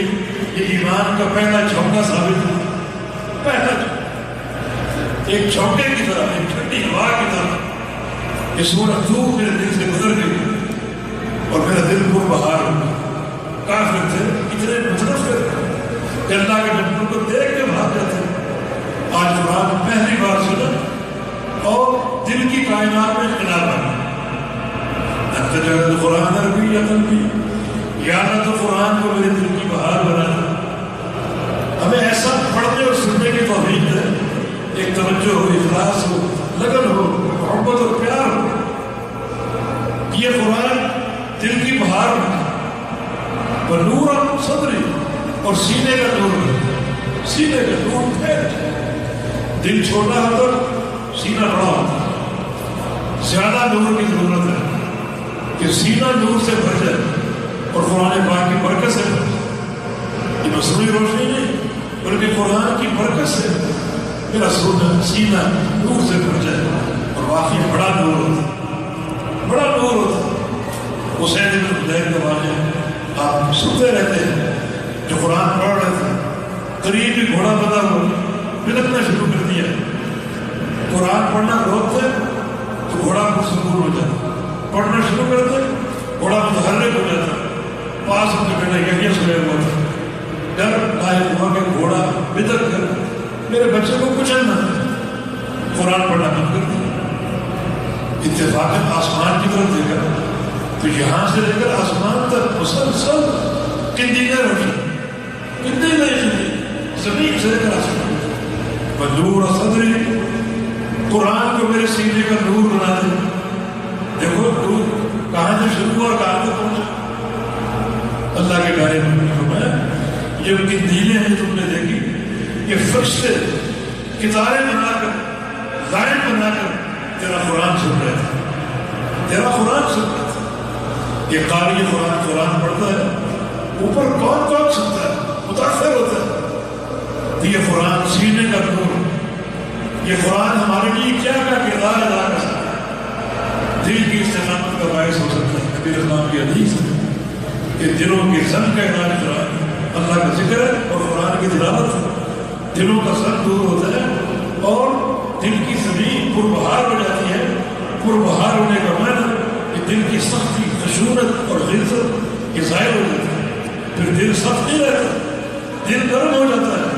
یہ ایمان کا پہلا جھونکا ثابت ہوا. پہلا ایک جھونکے کی طرح، ایک ٹھنڈی ہوا کی طرح یہ سورہ طور میرے دل سے گزر گئی اور میرا دل پر بہار ہو گیا. کافر تھے اتنے متنفر کہ اللہ کے پیغمبر کو دیکھ کے بھاگ جاتے. آج قرآن پہلی بار سنا اور دل کی کائنات میں انقلاب آ گیا. قرآن عربی یا قلبی، یا اللہ تو قرآن کو میرے دل کی بہار بنا دے. ہمیں ایسا پڑھنے اور سننے کی توفیق ہے، ایک توجہ ہو، اخلاص ہو، لگن ہو، محبت اور پیار ہو. یہ قرآن دل کی بہار بنا اور نور اور صدری اور سینے کا نور، سینے کا نور پھیل جائے. دل چھوٹا ہوتا سینہ بڑا ہوتا. زیادہ نور کی ضرورت ہے کہ سینہ نور سے بھر جائے اور قرآن پاک کی برکت سے بھر جائے. یہ مصنوعی روشنی نہیں بلکہ قرآن کی برکت سے میرا سینہ نور سے بھر جائے اور واقعی بڑا نور ہوتا، بڑا نور ہوتا. حسین بن حذیفہ کے واقعے آپ سنتے رہتے ہیں جو قرآن پڑھ رہے تھے قریب ہی گھوڑا بندہ ہو بلکنا شروع کر دیا. قرآن پڑھنا روکتے تو گھوڑا پرسکون ہو جاتا، پڑھنا شروع کرتے گھوڑا متحرک ہو جاتا. پاس ان کے بیٹا یحییٰ سویا ہوا تھا. ڈر لاحق ہوا کہ گھوڑا بدر کر میرے بچے کو کچلنا. قرآن پڑھنا بند کر دیا. اتفاقاً آسمان کی طرف دیکھا تو یہاں سے لے کر آسمان تک مسلسل کندیلیں روشن، کندیلیں زمین سے لے کر آسمان. نور صدری، قرآن کو میرے سینے کا نور بنا دے. دیکھو نور کہاں سے شروع ہوا اور کہاں تک پہنچا. اللہ کے پیارے پیغمبر نے فرمایا یہ کندیلیں ہیں تم نے دیکھی، یہ فرشتے کتاریں بنا کر لائن بنا کر تیرا قرآن سن رہے تھے، تیرا قرآن سن رہے تھے. یہ قاری قرآن پڑھتا ہے، اوپر کون کون سنتا ہے، متاثر ہوتا ہے. یہ قرآن سینے کا نور، یہ قرآن ہمارے لیے کیا کردار ادا کر سکتا ہے. دل کی استقامت کا باعث ہو سکتا ہے. کبیر اسلام کی حدیث ہے کہ دلوں کے زنگ کا علاج قرآن، اللہ کا ذکر ہے اور قرآن کی تلاوت ہے. دلوں کا زنگ دور ہوتا ہے اور دل کی زمین پربہار ہو جاتی ہے. پربہار ہونے کا معنی کہ دل کی سختی، خشونت اور غلظت یہ ظاہر ہو جاتی ہے. پھر دل سخت نہیں رہتا، دل نرم ہو جاتا ہے.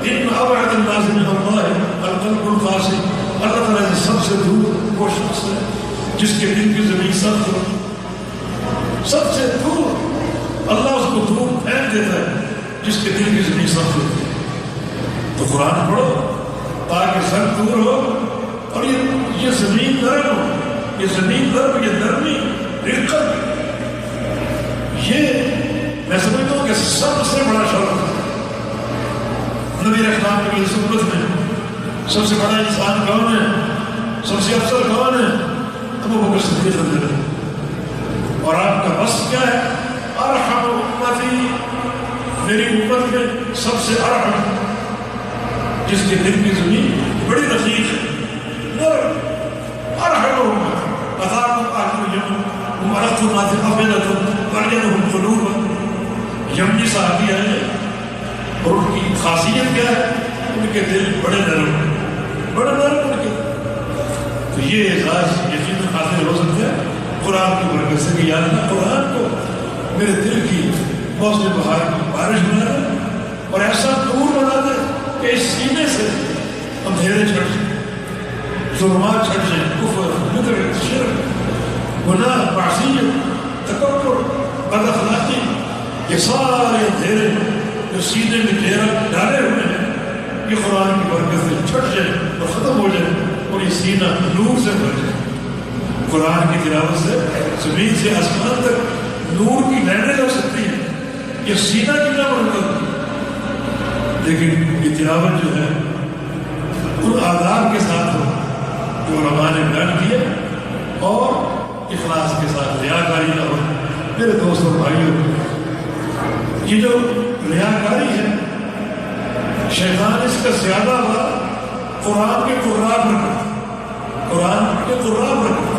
ان ابعد الناس من اللہ القلب القاسي، اللہ تعالیٰ سے سب سے دور وہ شخص ہے جس کے دل کی زمین سخت ہو. سب سے دور اللہ اس کو دور پھینک دیتا ہے جس کے دل کی زمین سخت ہوتی ہے. تو قرآن پڑھو تاکہ سر دور ہو اور یہ زمین نرم ہو. یہ زمین نرم، یہ نرمی، رقت، یہ میں سمجھتا ہوں کہ سب سے بڑا شرف نبی اسلام کی سنت میں. سب سے بڑا انسان کون ہے؟ سب سے افضل کون ہے؟ ابو بکر صدیق رضی اللہ عنہ. اور آپ کا بس کیا ہے؟ ارحم امتی، میری امت میں سب سے ارحم، جس کے دل کی زمین بڑی رقیق ہے، نرم. ارحم امت اذاکم اہل یمن ومرضت الناس افئدۃ وارجلهم قلوبا. یمنی صحابی آئے اور ان کی خاصیت کیا ہے؟ ان کے دل بڑے نرم، بڑے نرم ان کے. تو یہ اعزاز یقیناً حاصل ہو سکتا ہے قرآن کی برکت سے کہ یا اللہ قرآن کو میرے دل کی موسم بہار کی بارش بنا دے اور ایسا نور بنا دے کہ اس سینے سے اندھیرے چھٹ جائیں، ظلمات چھٹ جائیں، کفر، بدعت، شرک، گناہ، معصیت، تکبر، بد اخلاقی، یہ سارے اندھیرے جو سینے میں گھیرا ڈالے ہوئے ہیں یہ قرآن کی برکت سے چھٹ جائے اور ختم ہو جائے اور یہ سینہ نور سے بھر جائے. قرآن کی تلاوت سے زمین سے آسمان تک نور کی لہریں جا سکتی ہیں. یہ سینہ کتنا برکت. لیکن یہ تلاوت جو ہے ان آداب کے ساتھ ہو جو علماء نے بیان کیے اور اخلاص کے ساتھ ریاکاری نہ ہو. میرے دوستوں بھائیوں، یہ جو ریاکاری ہے شیطان اس کا زیادہ ہوا قرآن کے قرآن رکھتا، قرآن کے قرآن رکھتا.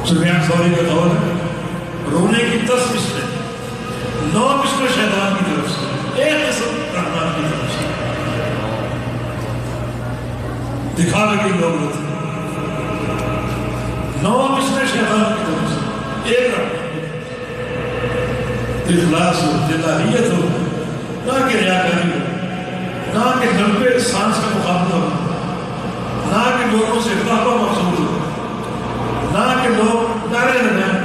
سفیان ثوری کا قول ہے رونے کی 10 قسمیں، 9 قسمیں شیطان کی طرف سے، 1 قسم رحمان کی طرف سے. دکھاوے کی ضرورت ہے. 9 قسمیں شیطان کی طرف سے، 1 رحمان. اخلاص ہو، دلاہیت ہو، نہ کہ ریاکاری ہو، نہ کہ 90 سانس کا مقابلہ ہو، نہ کہ لوگوں سے اختلاف مقصود ہو، نہ کہ لوگ نعرے لگائیں.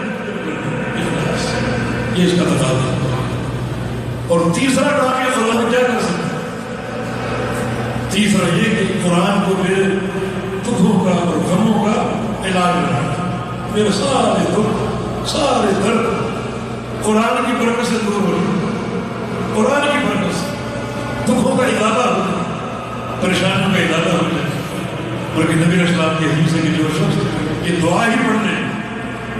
اخلاص یہ اس کا تقاضا ہے. اور تیسرا کام یہ قرآن کیا کر سکتا ہے؟ تیسرا یہ کہ قرآن کو میرے دکھوں کا اور غموں کا علاج بنا. میرے سارے دکھ، سارے درد قرآن کی برکت سے دور ہو جائے. قرآن کی برکت سے دکھوں کا ازالہ ہو جائے، پریشانیوں کا ازالہ ہو جائے. بلکہ نبی اسلام کی حدیث ہے کہ جو شخص یہ دعا ہی پڑھ لے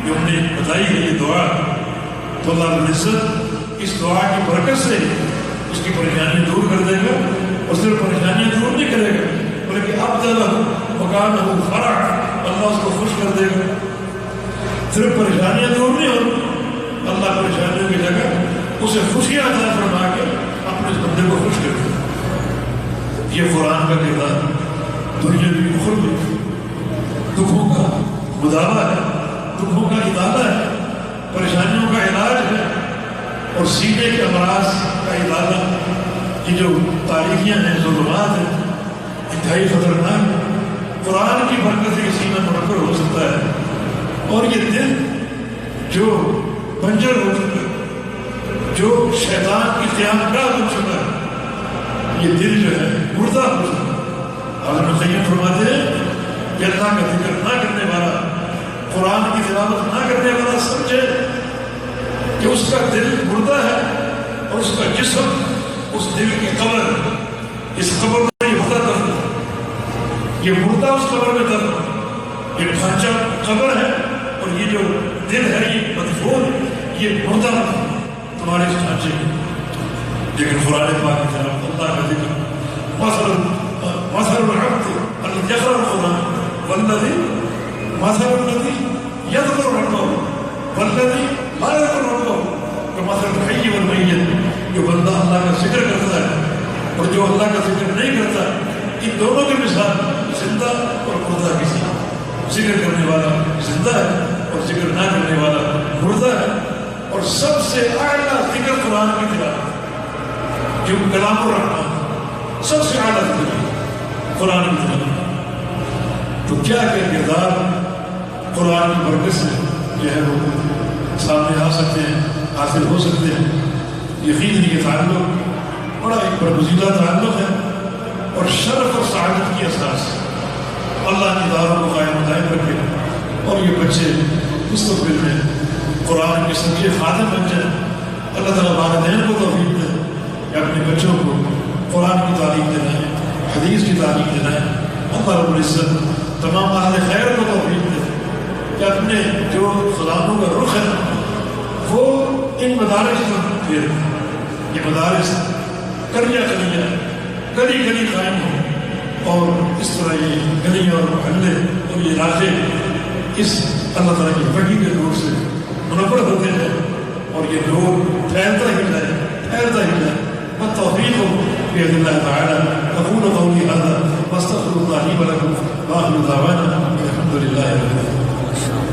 جو ہم نے بتائی ہے یہ دعا، تو اللہ رب العزت اس دعا کی برکت سے اس کی پریشانی دور کر دے گا. اور صرف پریشانیاں دور نہیں کرے گا بلکہ ابدلہ مکانہ فرح، اللہ اس کو خوش کر دے گا. صرف پریشانیاں دور نہیں ہوتی، اللہ پریشانیوں کی جگہ اسے خوشیاں عطا فرما کے اپنے اس بندے کو خوش کر دے. یہ قرآن کا کردار دنیا کی خود دکھوں کا مداوع ہے، دکھوں کا ازالہ ہے، پریشانیوں کا علاج ہے اور سینے کے امراض کا ازالہ. یہ جو تاریخیاں ہیں، ظلمات ہیں، انتہائی خطرناک، قرآن کی برکت سے سینہ منور ہو سکتا ہے. اور یہ دل جو بنجر ہو چکا ہے، جو شیطان کی قیام گاہ ہو چکا ہے، یہ دل جو ہے مردہ ہو چکا ہے. حضرت قیم فرماتے ہیں کہ اللہ کا ذکر نہ کرنے والا، قرآن کی تلاوت نہ کرنے والا سمجھے کہ اس کا دل مردہ ہے اور اس کا جسم اس دل کی قبر ہے. اس قبر میں یہ مردہ درد ہے، یہ مردہ اس قبر میں درد ہے. یہ ڈھانچہ قبر ہے اور یہ جو دل ہے یہ مدفون، یہ مردہ تمہارے اس ڈھانچے میں. لیکن قرآن پاک کی طرف اللہ کا ذکر مثل العبد الذي يقرأ القرآن والذي مثل الذي يذكر ربه والذي لا يذكر ربه كمثل الحي والميت. جو بندہ اللہ کا ذکر کرتا ہے اور جو اللہ کا ذکر نہیں کرتا، ان دونوں کی مثال زندہ اور مردہ کی سی. ذکر کرنے والا زندہ ہے اور ذکر نہ کرنے والا مردہ ہے. اور سب سے اعلیٰ ذکر قرآن کی تلاوت جو کلام الرحمن، سب سے اعلیٰ ذکر قرآن کی تلاوت. تو کیا کردار قرآن کی برکت سے جو ہے وہ سامنے آ سکتے ہیں، حاصل ہو سکتے ہیں. یقیناً یہ تعلق بڑا ایک برگزیدہ تعلق ہے اور شرف اور سعادت کی اساس ہے۔ اللہ کی داروں کو قائم دائم رکھے اور یہ بچے مستقبل میں قرآن کے سچے خادم بن جائیں۔ اللہ تعالیٰ والدین کو توفیق دے کہ اپنے بچوں کو قرآن کی تعلیم دلائیں، حدیث کی تعلیم دلائیں۔ اللہ رب العزت تمام اہل خیر کو توفیق دے کہ اپنے جو خزانوں کا رخ ہے وہ ان مدارس پر پھیر دیں۔ یہ مدارس کلیاں کلیاں گلی گلی قائم ہوں اور اس طرح یہ گلیاں اور محلے اور یہ علاقے اس اللہ تعالیٰ کی وحی کے نور سے منور ہوتے ہیں اور یہ نور پھیلتا ہی جائے بالتوفیق بإذن الله تعالى۔ أقول قولي هذا واستغفر الله لي ولكم وآخر دعوانا الحمد لله رب العالمين۔